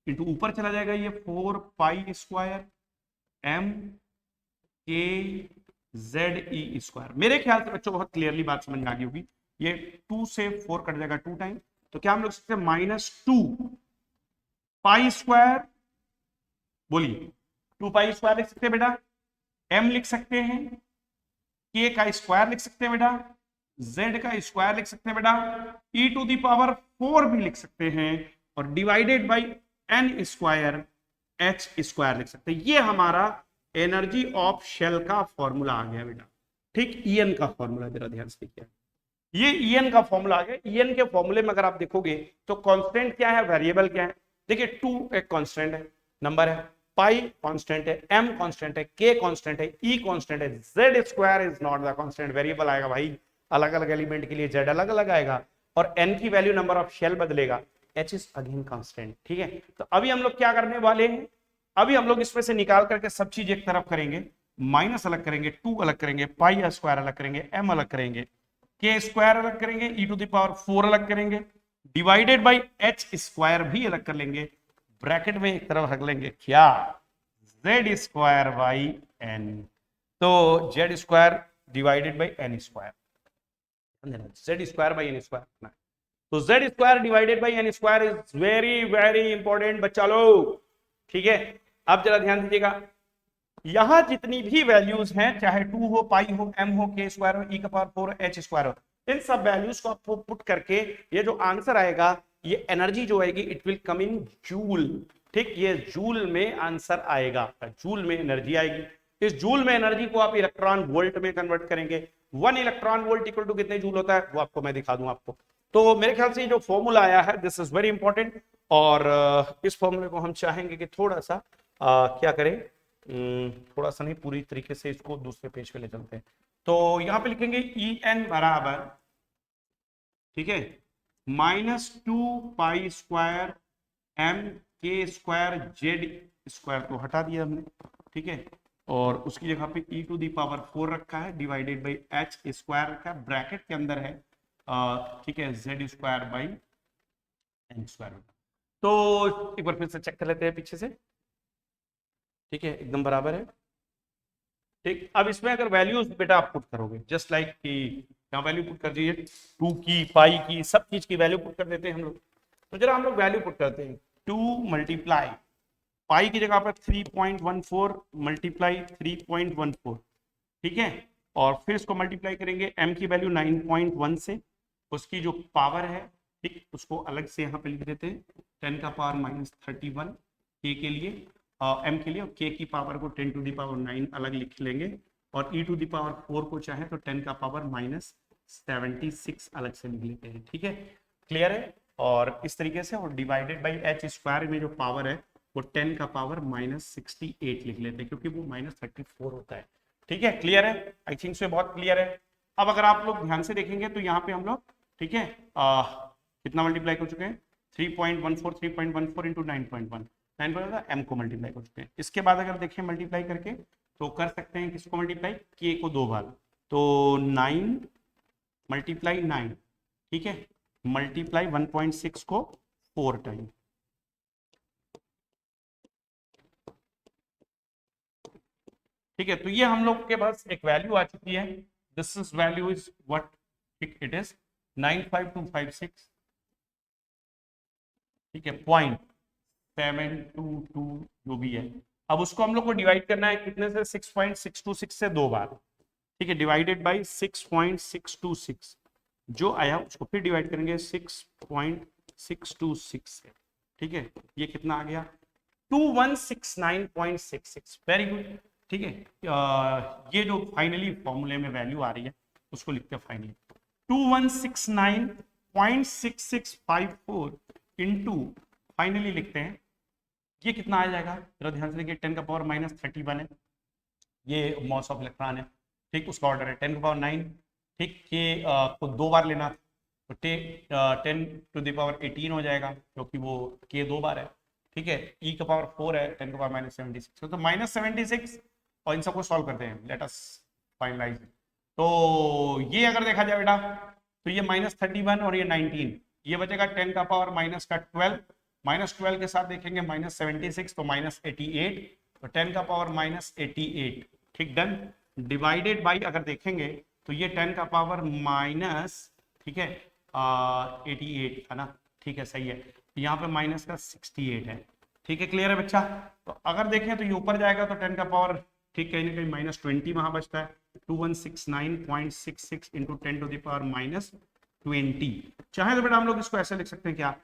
into ऊपर चला जाएगा ये 4 पाई स्क्वायर एम के जेड ई स्क्वायर। मेरे ख्याल से बच्चों बहुत क्लियरली बात समझ में आ गई होगी, ये 2 से 4 कट जाएगा 2 टाइम, तो क्या हम लोग सकते हैं -2 पाई स्क्वायर, बोलिए 2 पाई स्क्वायर लिख सकते हैं बेटा, m लिख सकते हैं, k का स्क्वायर लिख सकते हैं बेटा, z का स्क्वायर लिख सकते हैं बेटा, e टू दी पावर 4 भी लिख सकते हैं, और divided by n square h square लिख सकते हैं। ये हमारा एनर्जी ऑफ शेल का फॉर्मूला आ गया बेटा, ठीक, En का फॉर्मूला, जरा ध्यान से देखिए, ये En का फॉर्मूला आ गया। En के फॉर्मूले में अगर आप देखोगे तो कांस्टेंट क्या है, वेरिएबल क्या है, देखिए 2 एक कांस्टेंट है, नंबर है, पाई कांस्टेंट है, एम कांस्टेंट है, के कांस्टेंट है, ई कांस्टेंट है, Z square is not the constant, variable आएगा भाई, अलग अलग एलिमेंट के लिए जेड अलग अलग आएगा, और एन की वैल्यू नंबर ऑफ शेल बदलेगा, एच इज अगेन कांस्टेंट। ठीक है, तो अभी हम लोग क्या करने वाले हैं, अभी हम लोग इसमें से निकाल करके सब चीज एक तरफ करेंगे, माइनस अलग करेंगे, टू अलग करेंगे, पाई स्क्वायर अलग करेंगे, एम अलग करेंगे, के स्क्वायर अलग करेंगे, ई टू द पावर 4 अलग करेंगे, डिवाइडेड बाई एच स्क्वायर भी अलग कर लेंगे, ब्रैकेट में एक तरफ रख लेंगे क्या, जेड स्क्वायर बाई एन, तो z square divided by N square, Z square by N square, तो z square divided by N square is very very important बच्चा लोग। ठीक है, अब जरा ध्यान दीजिएगा, यहां जितनी भी वैल्यूज हैं, चाहे 2 हो, पाई हो, एम हो, के स्क्वायर हो, ई का पावर 4 एच स्क्वायर हो, इन सब वैल्यूज को आपको पुट करके ये जो आंसर आएगा, ये एनर्जी जो आएगी it will come in joule. ठीक, ये जूल में आंसर आएगा, जूल में एनर्जी आएगी, इस जूल में एनर्जी को आप इलेक्ट्रॉन वोल्ट में कन्वर्ट करेंगे, 1 इलेक्ट्रॉन वोल्ट इक्वल टू कितने जूल होता है वो आपको मैं दिखा दूं आपको। तो मेरे ख्याल से जो फॉर्मूला आया है दिस इज वेरी इंपॉर्टेंट, और इस फॉर्मूले को हम चाहेंगे कि थोड़ा सा क्या करें, थोड़ा सा नहीं, पूरी तरीके से इसको दूसरे पेज पे ले चलते हैं। तो यहां पे लिखेंगे ई एन बराबर, ठीक है, -2 पाई स्क्वायर एम के स्क्वायर जेड स्क्वायर को हटा दिया हमने, ठीक है, और उसकी जगह पे ई टू दी पावर 4 रखा है, डिवाइडेड बाई एच स्क्वायर रखा है, ब्रैकेट के अंदर है, ठीक है, Z square by N square. तो एक बार फिर से चेक कर लेते हैं पीछे से, ठीक है, एकदम बराबर है। ठीक, अब इसमें अगर वैल्यूज बेटा आप पुट करोगे, जस्ट लाइक कि यहाँ वैल्यू पुट कर दीजिए, 2 की, पाई की, सब चीज की वैल्यू पुट कर देते हैं हम लोग। तो जरा हम लोग वैल्यू पुट करते हैं, 2 मल्टीप्लाई पाई की जगह पर 3.14 मल्टीप्लाई 3.14, ठीक है, और फिर इसको मल्टीप्लाई करेंगे एम की वैल्यू 9.1 से, उसकी जो पावर है, ठीक, उसको अलग से यहाँ पे लिख देते हैं, 10 का पावर -31 के लिए, एम के लिए, और के की पावर को 10 टू दी पावर 9 अलग लिख लेंगे, और ई टू दी पावर 4 को चाहे तो 10 का पावर -76 अलग से लिख लेते हैं। ठीक है, क्लियर है, और इस तरीके से, और डिवाइडेड बाई एच स्क्वायर में जो पावर है वो 10 का पावर -68 लिख लेते हैं, क्योंकि वो -34 होता है। ठीक है, क्लियर है, आई थिंक सो बहुत क्लियर है। अब अगर आप लोग ध्यान से देखेंगे तो यहाँ पे हम लोग, ठीक है, कितना मल्टीप्लाई कर चुके हैं, 3.14 इंटू 9.1 एम को मल्टीप्लाई कर चुके हैं। इसके बाद अगर देखें मल्टीप्लाई करके तो कर सकते हैं किसको मल्टीप्लाई, के को 2 बार, तो 9 मल्टीप्लाई 9, ठीक है, मल्टीप्लाई 1.6 को 4 टाइम, ठीक है, तो ये हम लोग के पास एक वैल्यू आ चुकी है, this is value is what, it is 95256, ठीक है, 0.722 जो भी है। अब उसको हम लोग को डिवाइड करना है कितने से, 6.626 से 2 बार, ठीक है, डिवाइडेड बाई 6.626, जो आया उसको फिर डिवाइड करेंगे 6.626 से, ठीक है, ये कितना आ गया, 2169.66, वेरी गुड। ठीक है, ये जो फाइनली फॉर्मूले में वैल्यू आ रही है उसको लिखते हैं फाइनली 2169.6654 इंटू, फाइनली लिखते हैं, ये कितना आ जाएगा, जरा ध्यान से देखिए, 10 का पावर -31 है, ये मॉस ऑफ इलेक्ट्रॉन है, ठीक, उसका ऑर्डर है 10 का पावर 9, ठीक, ये को 2 बार लेना था, तो 10 टू द पावर 18 हो जाएगा, क्योंकि वो के 2 बार है, ठीक है, ई का पावर 4 है, 10 का पावर -76, तो -76, और इन सबको सॉल्व करते हैं, लेट अस फाइनलाइज। तो ये अगर देखा जाए बेटा, तो ये -31 और ये 19, ये बचेगा 10 का पावर -12, -12 के साथ देखेंगे -76, तो -88, तो 10 का पावर -88, ठीक, डन, डिवाइडेड बाई अगर देखेंगे तो ये 10 का पावर माइनस, ठीक है, 88 था ना, ठीक है, सही है, यहाँ पे माइनस का 68 है, ठीक है, क्लियर है बच्चा। तो अगर देखें तो ये ऊपर जाएगा तो 10 का पावर, ठीक, कहीं ना कहीं -20 वहां बचता है, 2169.66 इंटू 10 टू द पावर -20, चाहे तो बेटा हम लोग इसको ऐसे लिख सकते हैं क्या,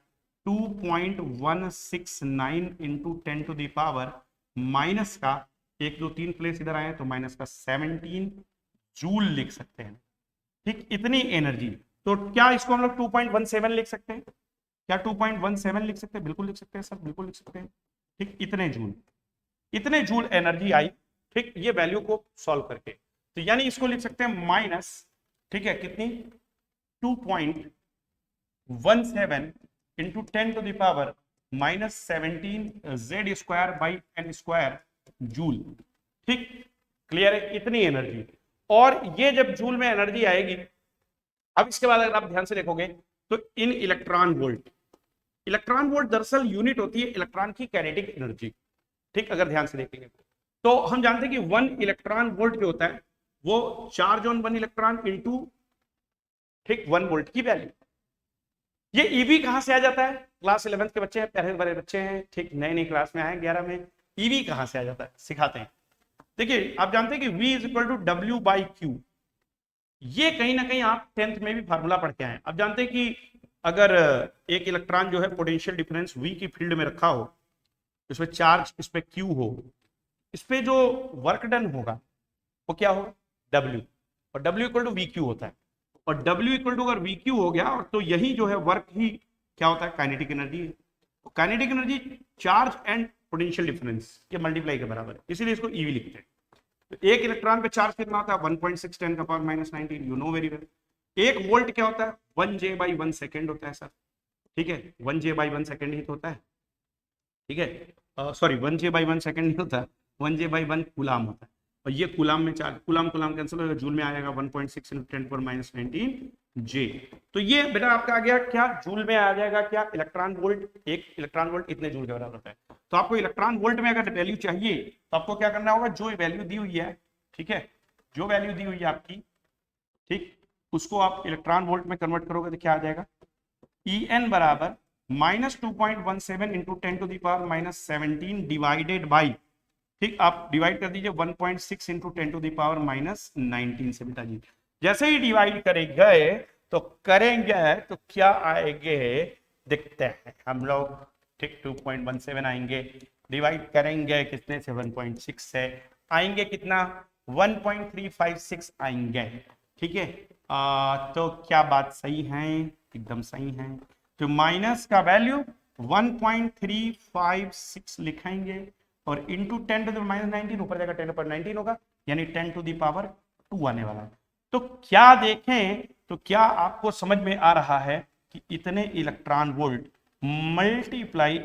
2.169 into 10 to the power minus का 1 2 3 प्लेस इधर आए तो माइनस का 17 जूल लिख सकते हैं, ठीक, इतनी एनर्जी। तो क्या इसको हम लोग 2.17 लिख सकते हैं, क्या 2.17 लिख सकते हैं, बिल्कुल लिख सकते हैं सर, बिल्कुल लिख सकते हैं, ठीक, इतने जूल, इतने जूल एनर्जी आई, ठीक, ये वैल्यू को सॉल्व करके। तो यानी इसको लिख सकते हैं माइनस, ठीक है, कितनी 2.17 into 10⁻⁻17 Z square by N square joule. ठीक, क्लियर है, इतनी एनर्जी। और ये जब जूल में एनर्जी आएगी, अब इसके बाद अगर आप ध्यान से देखोगे तो इन इलेक्ट्रॉन वोल्ट, इलेक्ट्रॉन वोल्ट दरअसल यूनिट होती है इलेक्ट्रॉन की काइनेटिक एनर्जी। ठीक, अगर ध्यान से देखेंगे तो हम जानते हैं कि 1 इलेक्ट्रॉन वोल्ट जो होता है वो चार्ज ऑन 1 इलेक्ट्रॉन इंटू, ठीक, 1 वोल्ट की वैल्यू। ये ईवी कहां से आ जाता है? क्लास 11th के बच्चे हैं, पहले बड़े बच्चे हैं, ठीक, नई नई क्लास में आए 11 में, ईवी कहां से आ जाता है सिखाते हैं। देखिए आप जानते हैं कि V is equal to W by Q, ये कहीं ना कहीं आप 10th में भी फार्मूला पढ़ के आए। आप जानते हैं कि अगर एक इलेक्ट्रॉन जो है पोटेंशियल डिफरेंस V की फील्ड में रखा हो, इसमें चार्ज इस पे Q हो, इस पे जो वर्क डन होगा वो क्या होगा? W, और W equal to V Q होता है। और W इक्वल टू अगर वी क्यू हो गया तो यही जो है वर्क ही क्या होता है? काइनेटिक एनर्जी है। तो kinetic energy charge and potential difference के मल्टीप्लाई के बराबर है, इसीलिए इसको ईवी लिखते हैं। तो एक इलेक्ट्रॉन पे चार्ज कितना होता है? 1.6 10⁻⁻19, यू नो वेरी वेल। एक वोल्ट क्या होता है? 1 J बाई 1 सेकेंड होता है सर, ठीक है, 1 J बाई 1 सेकेंड ही तो होता है, ठीक है, सॉरी 1 J बाई 1 सेकेंड नहीं होता, 1 J बाई 1 कूलाम होता है। और ये कूलाम में चार्ज, कूलाम कूलाम कैंसिल होगा, जूल में आएगा 1.6 इंटू 10⁻⁻19 J। तो ये बेटा आपका आ गया क्या? जूल में आ जाएगा क्या? इलेक्ट्रॉन वोल्ट, एक इलेक्ट्रॉन वोल्ट इतने जूल के बराबर होता है। तो आपको इलेक्ट्रॉन वोल्ट में अगर वैल्यू चाहिए तो आपको क्या करना होगा? जो वैल्यू दी हुई है, ठीक है, जो वैल्यू दी हुई है आपकी, ठीक, उसको आप इलेक्ट्रॉन वोल्ट में कन्वर्ट करोगे तो क्या आ जाएगा? En बराबर -2.17 इंटू 10⁻⁻17 डिवाइडेड बाई, ठीक, आप डिवाइड कर दीजिए 1.6 इंटू 10⁻⁻19 से बेटा जी। जैसे ही डिवाइड करेंगे तो क्या आएंगे देखते हैं हम लोग, ठीक, 2.17 आएंगे, डिवाइड करेंगे कितने से? 1.6 से, आएंगे कितना? 1.356 आएंगे, ठीक है। तो क्या बात सही है? एकदम सही है। तो माइनस का वैल्यू 1.356 लिखेंगे और इंटू 10⁻⁻19 ऊपर जाएगा 10⁻19 होगा, यानी 10⁻2 आने वाला है। तो क्या देखें, तो क्या आपको समझ में आ रहा है कि इतने इलेक्ट्रॉन वोल्ट मल्टीप्लाई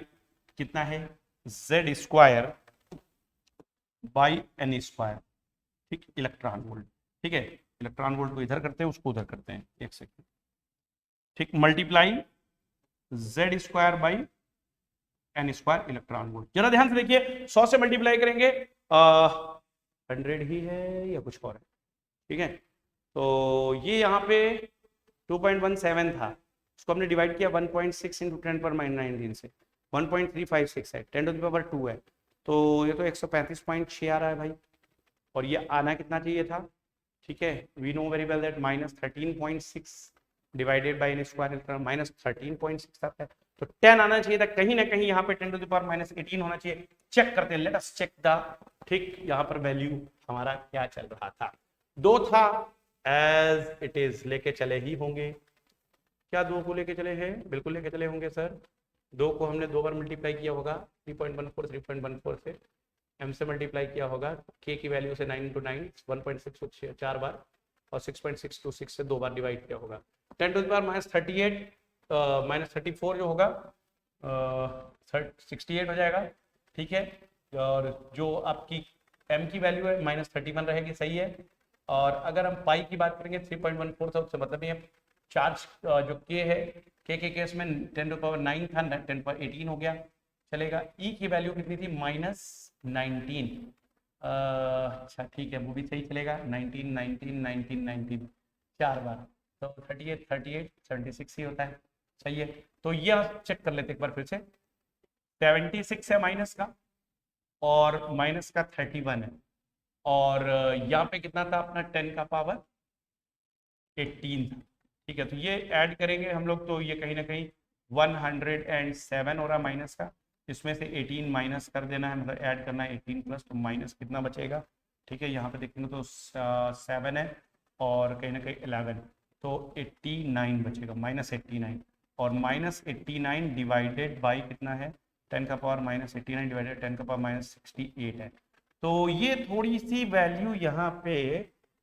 कितना है? Z square by N square, ठीक, इलेक्ट्रॉन वोल्ट, ठीक है। इलेक्ट्रॉन वोल्ट को इधर करते हैं, उसको उधर करते हैं, एक सेकंड, ठीक, multiply Z square by N square electron volt. जरा ध्यान से देखिए, 100 से मल्टीप्लाई करेंगे 100 ही है या कुछ और है, ठीक है। तो ये यहाँ पे 2.17 था, उसको हमने डिवाइड किया 1.6 इंटू 10⁻⁻19 से, 1.356 है, 10⁻2 है, तो ये तो 135.6 आ रहा है भाई। और ये आना कितना चाहिए था? ठीक है, we know very well that -13.6 divided by N square -13.6 आता है, तो 10 आना चाहिए था, कहीं ना कहीं यहाँ पे 10⁻−18 होना चाहिए। चेक करते हैं, लेट अस चेक द, ठीक, यहाँ पर वैल्यू हमारा क्या चल रहा था? 2 था, एज इट इज लेके चले ही होंगे। क्या 2 को लेके चले हैं? बिल्कुल लेके चले होंगे सर। 2 को हमने 2 बार मल्टीप्लाई किया होगा, 3.14 से m से मल्टीप्लाई किया होगा, k की वैल्यू से 9 × 9 1.6 को 4 बार, और 6.6 to 6 से 2 बार डिवाइड किया होगा। 10⁻38 -34 जो होगा 68 हो जाएगा, ठीक है। और जो आपकी m की वैल्यू है -31 रहेगी, सही है। और अगर हम पाई की बात करेंगे 3.14 था, उससे मतलब ये चार्ज जो k है, k के केस में 10⁻9 था, 10⁻18 हो गया, चलेगा। e की वैल्यू कितनी थी? -19, अच्छा ठीक है, वो भी सही चलेगा, 19 19 19 19 4 बार, तो 38 38 76 ही होता है, सही है। तो ये चेक कर लेते एक बार फिर से, 76 है माइनस का, और माइनस का 31 है, और यहाँ पे कितना था अपना? 10 का पावर 18 था, ठीक है। तो ये ऐड करेंगे हम लोग, तो ये कहीं ना कहीं 107 हो रहा माइनस का, इसमें से 18 माइनस कर देना है, मतलब ऐड करना है 18 प्लस, तो माइनस कितना बचेगा? ठीक है, यहाँ पे देखेंगे तो 7 है, और कहीं ना कहीं 11, तो 89 बचेगा, -89, और -89 डिवाइडेड बाई कितना है? 10⁻89 डिवाइडेड 10⁻68 है। तो ये थोड़ी सी वैल्यू यहाँ पे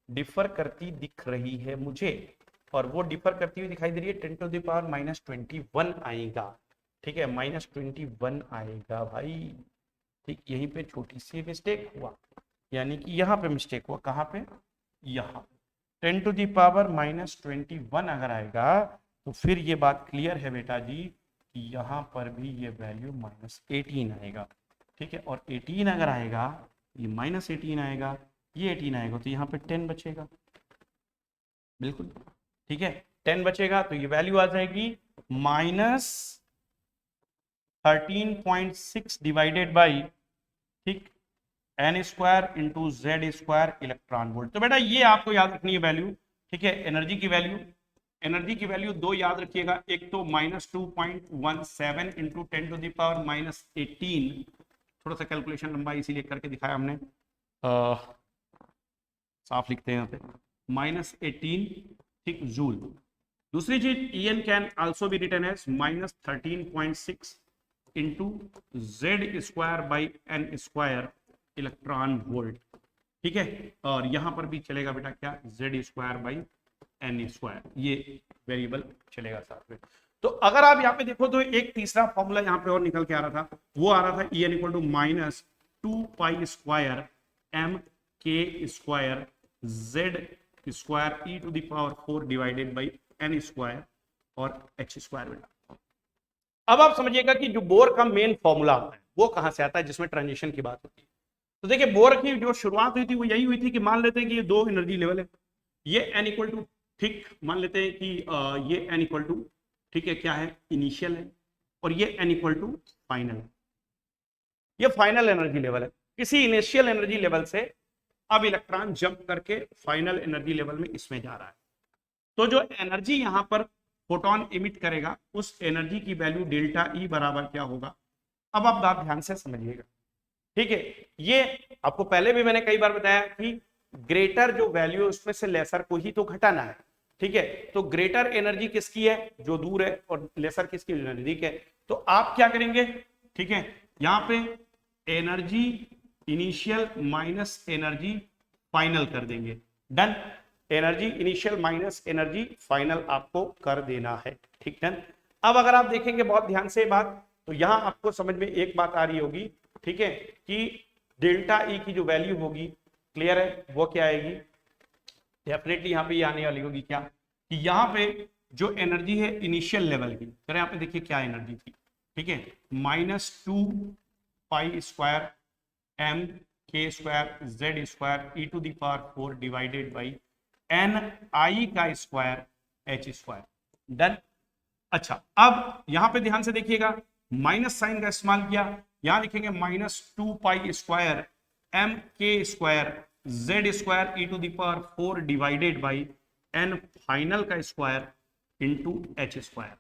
डिफर करती दिख रही है मुझे, और वो डिफर करती हुई दिखाई दे रही है। 10⁻21 आएगा, ठीक है, -21 आएगा भाई। ठीक, यहीं पे छोटी सी मिस्टेक हुआ, यानी कि यहाँ पे मिस्टेक हुआ। कहाँ पे? यहाँ 10⁻21 अगर आएगा तो फिर ये बात क्लियर है बेटा जी कि यहाँ पर भी ये वैल्यू -18 आएगा, ठीक है। और 18 अगर आएगा, ये -18 आएगा, ये 18 आएगा, तो यहाँ पे 10 बचेगा, बिल्कुल ठीक है, 10 बचेगा। तो ये वैल्यू आ जाएगी -13.6 डिवाइडेड बाई, ठीक, n square into Z square electron volt. तो बेटा ये आपको याद रखनी है वैल्यू, ठीक है। एनर्जी की वैल्यू दो याद रखिएगा, एक तो -2.17 इंटू 10⁻18। थोड़ा सा कैलकुलेशन लंबा इसीलिए करके दिखाया हमने, साफ लिखते हैं यहाँ पे, -18, ठीक, जूल। दूसरी चीज En can also be written as -13.6 into Z square by N square electron volt, ठीक है। और यहां पर भी चलेगा बेटा क्या, Z square by N square, ये वेरिएबल चलेगा साथ में। तो अगर आप यहाँ पे देखो तो एक तीसरा फॉर्मूला यहाँ पे और निकल के आ रहा था, वो आ रहा था En equal to -2 square M के square Z square e⁴ divided by N square और एच स्क्वायर बेटा। अब आप समझिएगा कि जो बोर का मेन फॉर्मूला आता है वो कहां से आता है, जिसमें ट्रांजिशन की बात होती है। तो देखिए बोर की जो शुरुआत हुई थी वो यही हुई थी कि मान लेते हैं कि ये दो एनर्जी लेवल है, ये n इक्वल टू, ठीक, मान लेते हैं कि ये n इक्वल टू, ठीक है, क्या है, इनिशियल है, और ये n इक्वल टू फाइनल है। ये फाइनल एनर्जी लेवल है। किसी इनिशियल एनर्जी लेवल से अब इलेक्ट्रॉन जंप करके फाइनल एनर्जी लेवल में इसमें जा रहा है। तो जो एनर्जी यहां पर फोटोन इमिट करेगा, उस एनर्जी की वैल्यू डेल्टा ई बराबर क्या होगा। अब आप बात ध्यान से समझिएगा, ठीक है। ये आपको पहले भी मैंने कई बार बताया कि ग्रेटर जो वैल्यू है उसमें से लेसर को ही तो घटाना है, ठीक है। तो ग्रेटर एनर्जी किसकी है, जो दूर है, और लेसर किसकी, जो नजदीक है। तो आप क्या करेंगे, ठीक है, यहाँ पे energy initial minus energy final कर देंगे, done. Energy initial minus energy final आपको कर देना है, ठीक, डन। अब अगर आप देखेंगे बहुत ध्यान से बात, तो यहां आपको समझ में एक बात आ रही होगी, ठीक है, कि डेल्टा ई की जो वैल्यू होगी, क्लियर है, वो क्या आएगी, डेफिनेटली यहां पे ये आने वाली होगी क्या, कि यहां पे जो एनर्जी है इनिशियल लेवल की, तो यहां पे देखिए क्या एनर्जी थी, ठीक है, -2 स्क्वायर एम के square Z square e⁴ divided by N i का स्क्वायर एच स्क्वायर, डन। अच्छा, अब यहां पे ध्यान से देखिएगा, माइनस साइन का इस्तेमाल किया, यहां लिखेंगे -2 स्क्वायर एम के square Z square e⁴ divided by N final का स्क्वायर इंटू एच स्क्वायर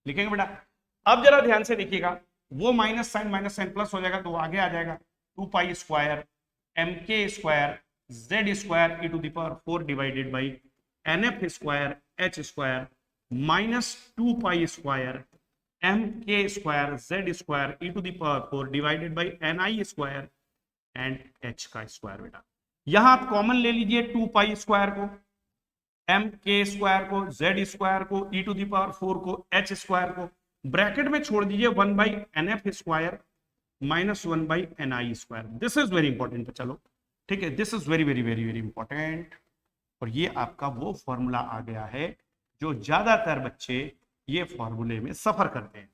लिखेंगे बेटा। अब जरा ध्यान से देखिएगा, वो माइनस साइन प्लस हो जाएगा, तो आगे आ जाएगा 2 स्क्वायर एम के square Z square e⁴ divided by N F square H square -2 square M के square Z square e⁴ divided by N I square and H का स्क्वायर बेटा। यहां आप कॉमन ले लीजिए 2 स्क्वायर को, एम के स्क्वायर को, जेड स्क्वायर को, e⁴ को, एच स्क्वायर को, ब्रैकेट में छोड़ दीजिए 1/nf square -1/ni square. This is very important, चलो ठीक है, this is very very very very important. और ये आपका वो फॉर्मूला आ गया है जो ज्यादातर बच्चे ये फॉर्मूले में सफर करते हैं।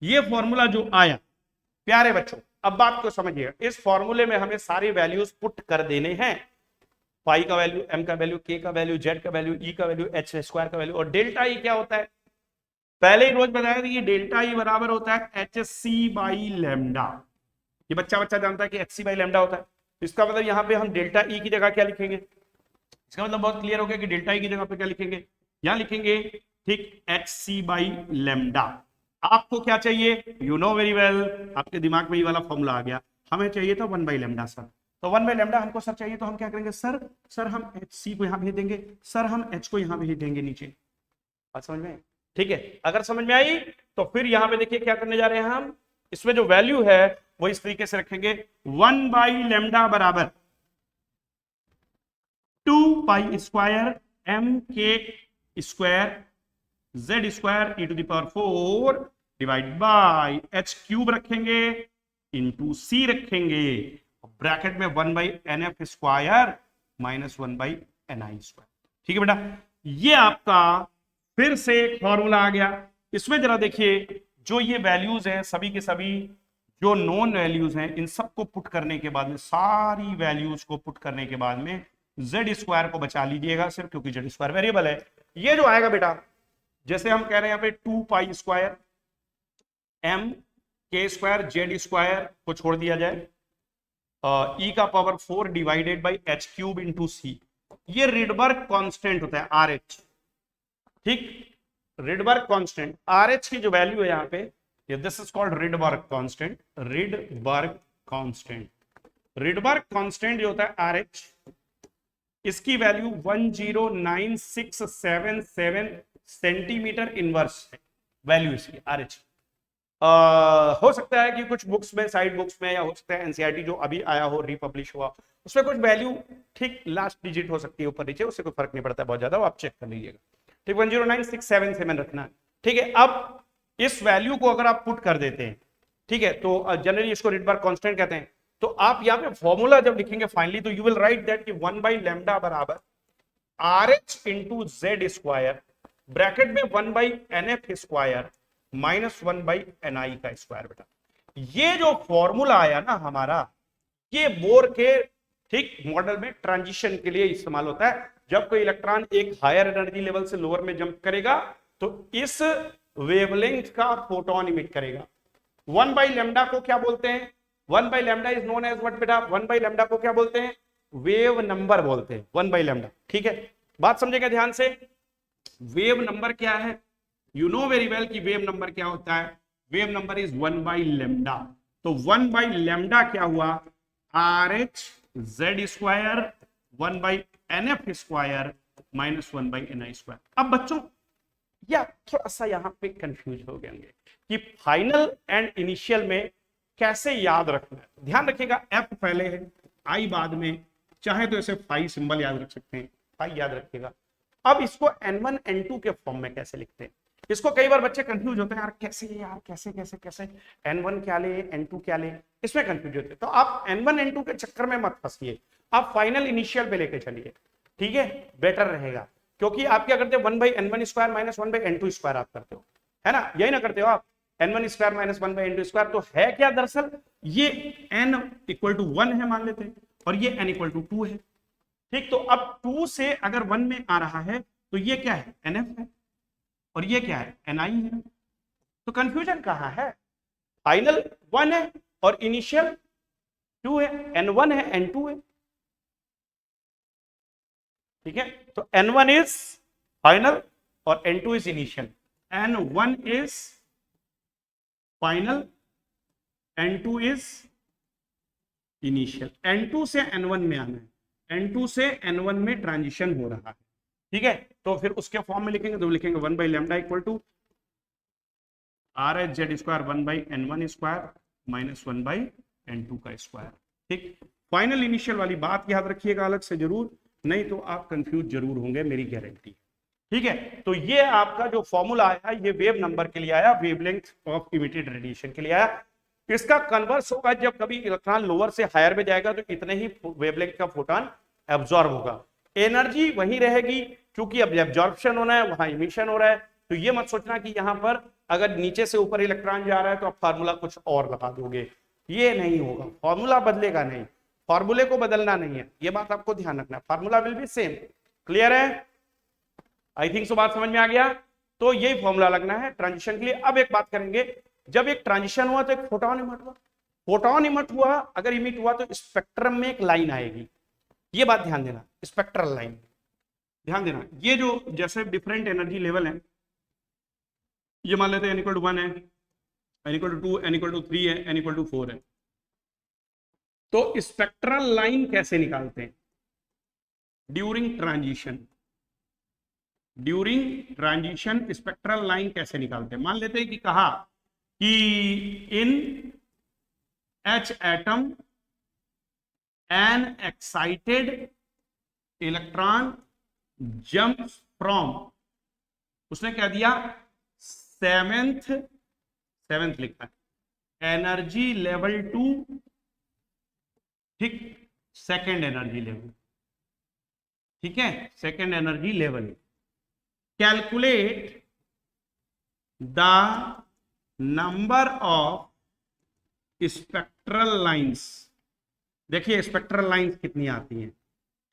ये फॉर्मूला जो आया, प्यारे बच्चों, अब बात को समझिएगा, इस फॉर्मूले में हमें सारी वैल्यूज पुट कर देने हैं, पाई का वैल्यू, एम का वैल्यू, के का वैल्यू, जेड का वैल्यू, ई का वैल्यू, एच स्क्वायर का वैल्यू, और डेल्टा ई क्या होता है, पहले ही रोज बताया था, ये डेल्टा ई बराबर होता है HC/λ। ये बच्चा जानता है कि HC/λ होता है। इसका मतलब यहाँ पे हम डेल्टा ई की जगह क्या लिखेंगे, इसका मतलब बहुत क्लियर हो गया कि डेल्टा ई की जगह पे क्या लिखेंगे, यहाँ लिखेंगे, ठीक, HC/λ। आपको क्या चाहिए, यू नो वेरी वेल, आपके दिमाग में ये वाला फॉर्मूला आ गया, हमें चाहिए था 1/λ सर। तो 1/λ हमको सर चाहिए, तो हम क्या करेंगे, सर हम HC को यहाँ भेज देंगे, सर हम H को यहाँ भेज देंगे नीचे। बात समझ में, ठीक है। अगर समझ में आई तो फिर यहाँ पे देखिए क्या करने जा रहे हैं हम, इसमें जो वैल्यू है वो इस तरीके से रखेंगे, 1/λ बराबर 2π² mk² z² divide by h³ रखेंगे इंटू c रखेंगे, ब्रैकेट में 1/nf² माइनस 1/ni²। ठीक है बेटा, ये आपका फिर से एक फॉर्मूला आ गया। इसमें जरा देखिए, जो ये वैल्यूज हैं सभी के सभी जो नॉन वैल्यूज हैं, इन सबको पुट करने के बाद में, सारी वैल्यूज को पुट करने के बाद में z² को बचा लीजिएगा सिर्फ, क्योंकि z² वेरिएबल है। ये जो आएगा बेटा, जैसे हम कह रहे हैं यहाँ पे 2π² mk² z² को छोड़ दिया जाए, e⁴ divided by h³ into c, ये रिडबर्ग कांस्टेंट होता है RH। ठीक, रिडबर्ग कांस्टेंट RH की जो वैल्यू है यहाँ पे, this is called Rydberg constant. Rydberg constant, Rydberg constant जो होता है RH, इसकी वैल्यू 109,677 सेंटीमीटर इनवर्स है वैल्यू इसकी RH। हो सकता है कि कुछ बुक्स में, साइड बुक्स में, या हो सकता है एनसीईआरटी जो अभी आया हो, रिपब्लिश हुआ, उसमें कुछ वैल्यू ठीक लास्ट डिजिट हो सकती है ऊपर नीचे, उससे कोई फर्क नहीं पड़ता है बहुत ज्यादा, वो आप चेक कर लीजिएगा। ठीक, 109,677 रखना है। ठीक है, अब इस वैल्यू को अगर आप पुट कर देते हैं, ठीक है, तो जनरली इसको रिडबर्ग कांस्टेंट कहते हैं। तो आप यहाँ पे फॉर्मूला जब लिखेंगे फाइनली, तो यू विल राइट दैट कि 1/λ बराबर RH इंटू z² ब्रैकेट में 1/nf² माइनस 1/ni²। बेटा, ये जो फॉर्मूला आया ना हमारा, ये बोर के ठीक मॉडल में ट्रांजिशन के लिए इस्तेमाल होता है। जब कोई इलेक्ट्रॉन एक हायर एनर्जी लेवल से लोअर में जंप करेगा, तो इस वेवलेंथ का फोटोन इमिट करेगा। 1/λ को क्या बोलते हैं? 1/λ इज नोन एज व्हाट बेटा? 1/λ को क्या बोलते हैं? वेव नंबर बोलते हैं 1/λ। ठीक है, बात समझेगा ध्यान से। वेव नंबर क्या है? यू नो वेरी वेल कि वेव नंबर क्या होता है। Wave number is 1/λ। तो 1/λ क्या हुआ? RH z² 1/nf² minus 1/ni²। अब बच्चों या थोड़ा सा यहां पे कंफ्यूज हो गए होंगे कि फाइनल एंड इनिशियल में कैसे याद रखना है। ध्यान रखिएगा, F पहले है, I बाद में, चाहे तो इसे फाई सिंबल याद रख सकते हैं, फाई याद रखिएगा। अब इसको N1 N2 के फॉर्म में कैसे लिखते हैं? इसको कई बार बच्चे कंफ्यूज होते हैं, यार कैसे, यार कैसे कैसे कैसे N1 क्या ले, N2 क्या ले, इसमें कंफ्यूज होते हैं। तो आप N1 N2 के चक्कर में मत फंसिए, आप फाइनल इनिशियल पे लेके चलिए, ठीक है, बेटर रहेगा। क्योंकि आप क्या करते हो, 1/n1² माइनस 1/n2² आप करते हो, है ना, यही ना करते हो आप? n1² माइनस 1/n2², तो है क्या दरअसल, ये n = 1 है मान लेते हैं, और ये n = 2 है। ठीक, तो अब 2 से अगर 1 में आ रहा है तो ये क्या है? nf है, और ये क्या है? ni है। तो कंफ्यूजन कहां है? फाइनल 1 है और इनिशियल 2 है, n1 है n2 है। ठीक है, तो n1 इज फाइनल और n2 is initial. n1 is final, n2 is initial. n2 से n1 में आना है, n2 से n1 में ट्रांजिशन हो रहा है। ठीक है, तो फिर उसके फॉर्म में लिखेंगे तो लिखेंगे 1/λ = RH z² 1/n1² minus 1/n2²। ठीक, फाइनल इनिशियल वाली बात याद रखिएगा अलग से जरूर, नहीं तो आप कंफ्यूज जरूर होंगे, मेरी गारंटी। ठीक है, तो ये आपका जो फॉर्मूला आया, ये वेव नंबर के लिए आया, वेवलेंथ ऑफ इमिटेड रेडिएशन के लिए आया। इसका कन्वर्स होगा, जब कभी इलेक्ट्रॉन लोअर से हायर में जाएगा तो इतने ही वेवलेंथ का फोटोन एब्जॉर्ब होगा, एनर्जी वही रहेगी, क्योंकि अब एब्जॉर्प्शन होना है, वहां इमिशन हो रहा है। तो ये मत सोचना कि यहां पर अगर नीचे से ऊपर इलेक्ट्रॉन जा रहा है तो आप फार्मूला कुछ और लगा दोगे, ये नहीं होगा, फॉर्मूला बदलेगा नहीं, फॉर्मूले को बदलना नहीं है, ये बात आपको ध्यान रखना है, formula will be same. Clear है? आई थिंक सो बात समझ में आ गया। तो यही फॉर्मूला लगना है ट्रांजिशन के लिए। अब एक बात करेंगे, जब एक ट्रांजिशन हुआ तो एक फोटोन इमिट हुआ, फोटोन इमिट हुआ, अगर इमिट हुआ तो स्पेक्ट्रम में एक लाइन आएगी, ये बात ध्यान देना, स्पेक्ट्रल लाइन ध्यान देना। ये जो जैसे डिफरेंट एनर्जी लेवल है, ये मान लेते हैं n = 1 है, n = 2, n = 3 है, n = 4 है। तो स्पेक्ट्रल लाइन कैसे निकालते हैं? During transition, during transition spectral line कैसे निकालते हैं? मान लेते हैं कि कहा कि इन H atom an excited electron jumps from, उसने क्या दिया, सेवेंथ लिखा है, एनर्जी लेवल टू, ठीक, सेकेंड एनर्जी लेवल, ठीक है, second energy level. Calculate the number of spectral lines, देखिए स्पेक्ट्रल लाइंस कितनी आती हैं,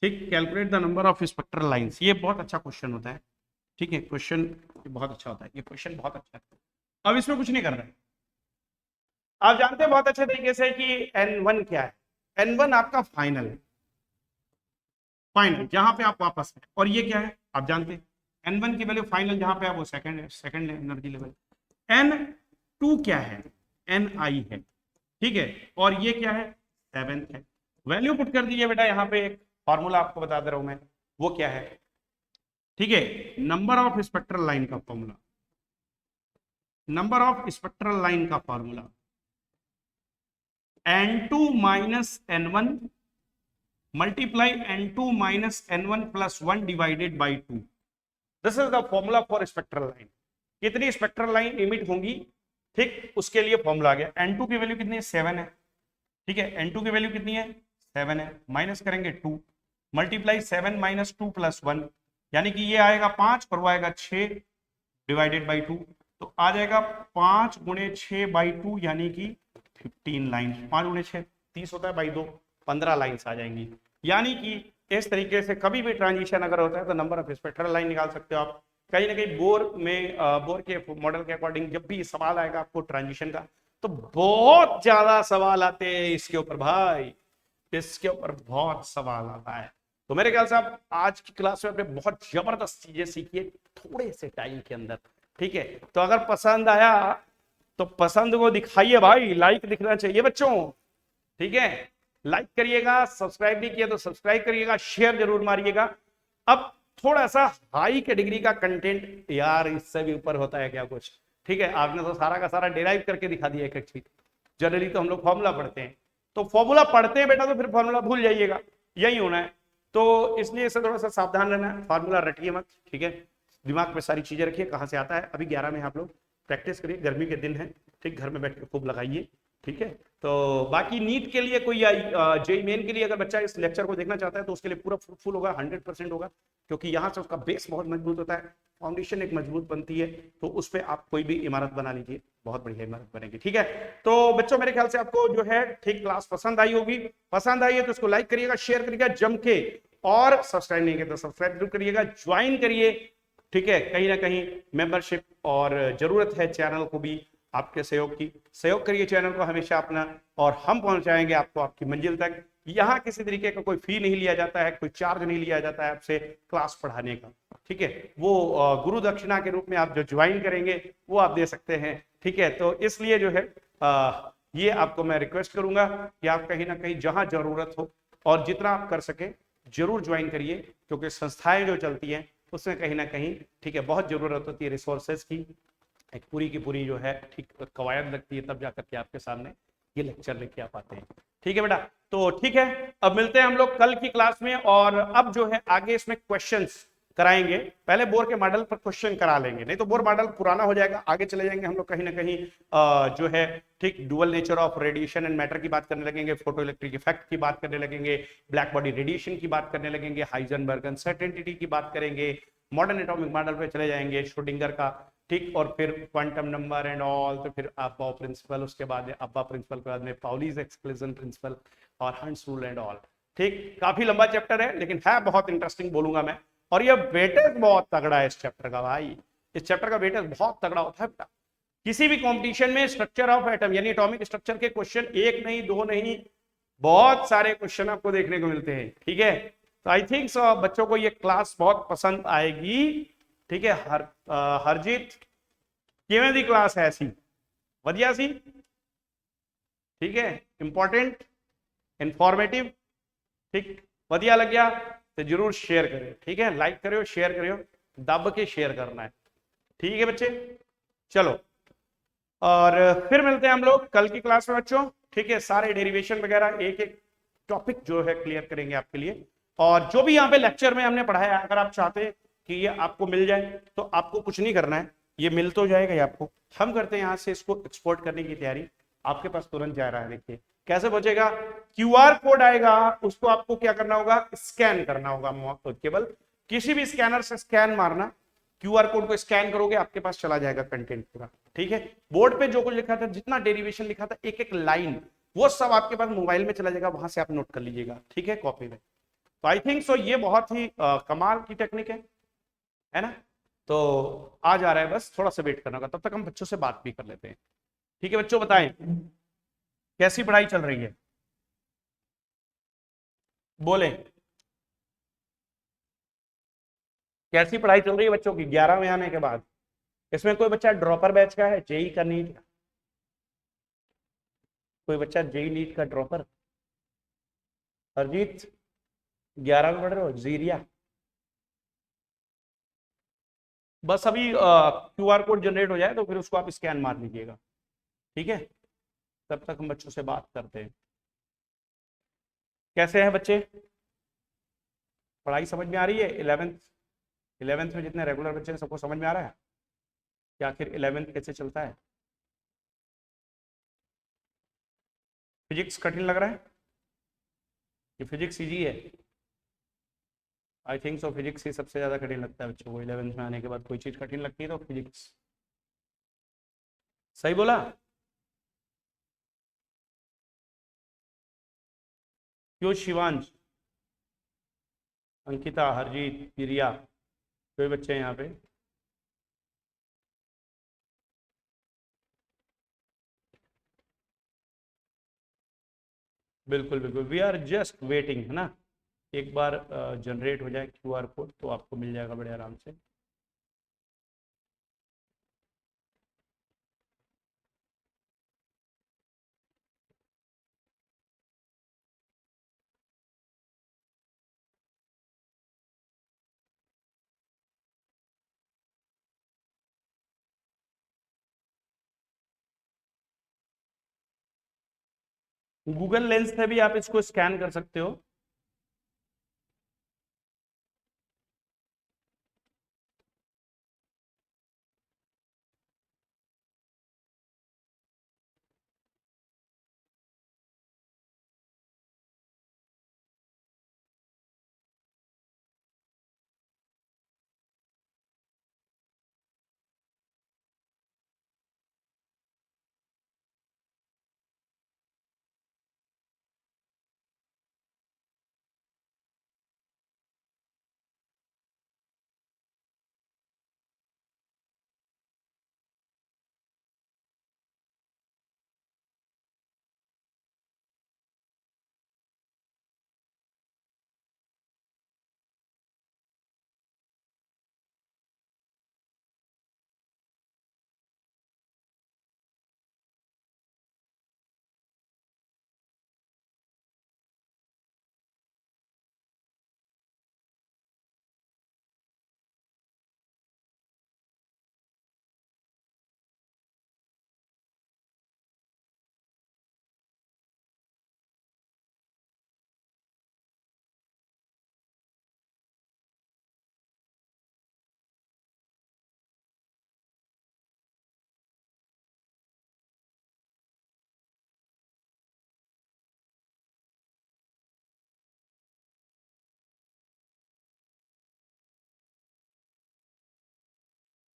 ठीक, calculate the number of spectral lines. ये बहुत अच्छा क्वेश्चन होता है, ठीक है, क्वेश्चन बहुत अच्छा होता है, ये क्वेश्चन बहुत अच्छा है। अब इसमें कुछ नहीं करना है, आप जानते हैं बहुत अच्छे तरीके से कि N1 क्या है। N1 आपका फाइनल है, फाइनल जहां पे आप वापस है, और ये क्या है आप जानते हैं, N1 की वैल्यू फाइनल जहां पे है वो सेकंड है, सेकंड एनर्जी लेवल। N2 क्या है, Ni है, ठीक है, और ये क्या है, सेवेंथ है। वैल्यू पुट कर दीजिए बेटा, यहाँ पे एक फॉर्मूला आपको बता दे रहा हूं मैं, वो क्या है, ठीक है, नंबर ऑफ स्पेक्ट्रल लाइन का formula, number of spectral line का formula N2 minus N1 multiply N2 minus N1 plus 1 divided by 2। This is the formula for spectral line. कितनी स्पेक्ट्रल लाइन इमिट होंगी, ठीक, उसके लिए फॉर्मूला आ गया। N2 की वैल्यू कितनी है, 7 है, ठीक है, N2 की वैल्यू कितनी है, 7 है, माइनस करेंगे 2, मल्टीप्लाई 7 माइनस 2 प्लस 1, यानी कि ये आएगा 5 और वो आएगा 6 डिवाइडेड बाई 2, तो आ जाएगा 5 गुणे 6 बाई 2, यानी कि 15 लाइन, 5 गुणे 6 30 होता है, बाई 2 15 लाइन्स आ जाएंगी। यानी कि इस तरीके से कभी भी ट्रांजिशन अगर होता है तो नंबर ऑफ स्पेक्ट्रल लाइन निकाल सकते हो आप। कहीं ना कहीं बोर में बोर के मॉडल के अकॉर्डिंग जब भी सवाल आएगा आपको ट्रांजिशन का, तो बहुत ज्यादा सवाल आते हैं इसके ऊपर भाई, इसके ऊपर बहुत सवाल आता है। तो मेरे ख्याल से आप आज की क्लास में आपने बहुत जबरदस्त चीजें सीखी है थोड़े से टाइम के अंदर, ठीक है। तो अगर पसंद आया तो पसंद को दिखाइए भाई, लाइक दिखना चाहिए बच्चों, ठीक है, लाइक करिएगा, सब्सक्राइब नहीं किया तो सब्सक्राइब करिएगा, शेयर जरूर मारिएगा। अब थोड़ा सा हाई कैटेगरी का कंटेंट, यार इससे भी ऊपर होता है क्या कुछ, ठीक है, आपने तो सारा का सारा डिराइव करके दिखा दिया एक एक चीज। जनरली तो हम लोग फॉर्मूला पढ़ते हैं, तो फॉर्मूला पढ़ते हैं बेटा तो फिर फॉर्मूला भूल जाइएगा, यही होना है। तो इसलिए इससे थोड़ा सा सावधान रहना है, फार्मूला रटिए मत, ठीक है, दिमाग में सारी चीजें रखिए कहाँ से आता है। अभी 11 में आप लोग प्रैक्टिस करिए, गर्मी के दिन है, ठीक, घर में बैठ के खूब लगाइए, ठीक है। तो बाकी नीट के लिए कोई जेई मेन के लिए अगर बच्चा इस लेक्चर को देखना चाहता है तो उसके लिए पूरा फ्रूटफुल होगा, 100% होगा, क्योंकि यहाँ से उसका बेस बहुत मजबूत होता है, फाउंडेशन एक मजबूत बनती है, तो उस पर आप कोई भी इमारत बना लीजिए, बहुत बढ़िया इमारत बनेगी, ठीक है। तो बच्चों मेरे ख्याल से आपको जो है ठीक क्लास पसंद आई होगी, पसंद आई है तो इसको लाइक करिएगा, शेयर करिएगा जम के, और सब्सक्राइब नहीं किया तो सब्सक्राइब जरूर करिएगा, ज्वाइन करिए, ठीक है, कहीं ना कहीं मेंबरशिप और जरूरत है चैनल को भी आपके सहयोग की, सहयोग करिए चैनल को हमेशा अपना, और हम पहुंचाएंगे आपको आपकी मंजिल तक। यहाँ किसी तरीके का कोई फी नहीं लिया जाता है, कोई चार्ज नहीं लिया जाता है आपसे क्लास पढ़ाने का, ठीक है, वो गुरु दक्षिणा के रूप में आप जो ज्वाइन करेंगे वो आप दे सकते हैं, ठीक है। तो इसलिए जो है ये आपको मैं रिक्वेस्ट करूंगा कि आप कहीं ना कहीं जहां जरूरत हो और जितना आप कर सके जरूर ज्वाइन करिए, क्योंकि संस्थाएं जो चलती हैं उसमें कहीं ना कहीं, ठीक है, बहुत जरूरत होती है रिसोर्सेज की, एक पूरी की पूरी जो है ठीक कवायद लगती है, तब जाकर के आपके सामने ये लेक्चर लेके आ पाते हैं, ठीक है बेटा। तो ठीक है, अब मिलते हैं हम लोग कल की क्लास में, और अब जो है आगे इसमें क्वेश्चंस कराएंगे, पहले बोर के मॉडल पर क्वेश्चन करा लेंगे, नहीं तो बोर मॉडल पुराना हो जाएगा, आगे चले जाएंगे हम लोग कहीं ना कहीं जो है ठीक dual nature of radiation and matter की बात करने लगेंगे, फोटो इलेक्ट्रिक इफेक्ट की बात करने लगेंगे, ब्लैक बॉडी रेडिएशन की बात करने लगेंगे, हाइजेनबर्ग अनसर्टेनिटी की बात करेंगे, मॉडर्न एटॉमिक मॉडल पे चले जाएंगे, श्रोडिंगर का, ठीक, और फिर क्वांटम नंबर एंड ऑल, तो फिर अब्बा प्रिंसिपल, उसके बाद अब्बा प्रिंसिपल के बाद में पाउलीज एक्सक्लूजन प्रिंसिपल और हंस रूल एंड ऑल, ठीक, काफी लंबा चैप्टर है लेकिन है बहुत इंटरेस्टिंग बोलूंगा मैं, और ये वेटेज बहुत तगड़ा है इस चैप्टर का भाई, इस चैप्टर का वेटेज बहुत तगड़ा होता है बेटा। किसी भी कंपटीशन में स्ट्रक्चर ऑफ एटम यानी एटॉमिक स्ट्रक्चर के क्वेश्चन एक नहीं दो नहीं, बहुत सारे क्वेश्चन आपको देखने को मिलते हैं, ठीक है। तो आई थिंक सो बच्चों को ये क्लास बहुत पसंद आएगी, ठीक है। हरजीत किवें दी क्लास है सी वधिया सी, ठीक है, इंपॉर्टेंट इंफॉर्मेटिव, ठीक, वधिया लग गया तो जरूर शेयर करें, ठीक है, लाइक करियो शेयर करियो, दब के शेयर करना है, ठीक है बच्चे। चलो और फिर मिलते हैं हम लोग कल की क्लास में बच्चों, ठीक है। सारे डेरिवेशन वगैरह एक एक टॉपिक जो है क्लियर करेंगे आपके लिए। और जो भी यहाँ पे लेक्चर में हमने पढ़ाया, अगर आप चाहते हैं कि ये आपको मिल जाए तो आपको कुछ नहीं करना है, ये मिल तो जाएगा ही आपको। हम करते हैं यहाँ से इसको एक्सपोर्ट करने की तैयारी, आपके पास तुरंत जा रहा है। देखिए कैसे बचेगा, क्यूआर कोड आएगा, उसको आपको क्या करना होगा, स्कैन करना होगा। केवल किसी भी स्कैनर से स्कैन मारना, क्यूआर कोड को स्कैन करोगे आपके पास चला जाएगा कंटेंट पूरा, ठीक है। बोर्ड पे जो कुछ लिखा था, जितना डेरिवेशन लिखा था, एक एक लाइन, वो सब आपके पास मोबाइल में चला जाएगा, वहां से आप नोट कर लीजिएगा, ठीक है, कॉपी में। तो आई थिंक सो ये बहुत ही कमाल की टेक्निक है ना। तो आ जा रहा है, बस थोड़ा सा वेट करना होगा, तब तक हम बच्चों से बात भी कर लेते हैं। ठीक है बच्चों, बताएं कैसी पढ़ाई चल रही है, बोले कैसी पढ़ाई चल रही है बच्चों की 11 में आने के बाद। इसमें कोई बच्चा ड्रॉपर बैच का है, जेई का, नीट का? कोई बच्चा जेई नीट का ड्रॉपर? हरजीत 11 में पढ़ रहे हो, जीरिया? बस अभी क्यूआर कोड जनरेट हो जाए तो फिर उसको आप स्कैन मार लीजिएगा, ठीक है। तब तक हम बच्चों से बात करते हैं। कैसे हैं बच्चे, पढ़ाई समझ में आ रही है? 11th में जितने रेगुलर बच्चे हैं सबको समझ में आ रहा है कि आखिर 11th कैसे चलता है? फिजिक्स कठिन लग रहा है कि फिजिक्स इजी है? आई थिंक सो फिजिक्स ही सबसे ज्यादा कठिन लगता है बच्चों को। 11th में आने के बाद कोई चीज कठिन लगती है तो फिजिक्स। सही बोला? क्यों शिवांश, अंकिता, हरजीत, प्रिया, कोई बच्चे हैं यहाँ पे? बिल्कुल बिल्कुल, वी आर जस्ट वेटिंग, है ना। एक बार जनरेट हो जाए क्यूआर कोड तो आपको मिल जाएगा बड़े आराम से। गूगल लेंस से भी आप इसको स्कैन कर सकते हो।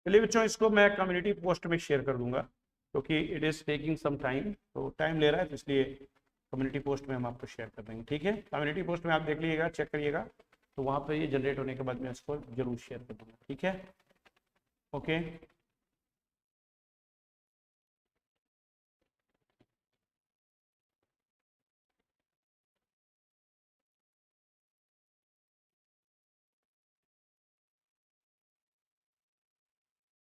चलिए बच्चों, इसको मैं कम्युनिटी पोस्ट में शेयर कर दूंगा, क्योंकि it is taking some time, तो टाइम ले रहा है, तो इसलिए कम्युनिटी पोस्ट में हम आपको शेयर कर देंगे, ठीक है। कम्युनिटी पोस्ट में आप देख लीजिएगा, चेक करिएगा, तो वहाँ पे ये जनरेट होने के बाद मैं इसको जरूर शेयर कर दूंगा, ठीक है। ओके।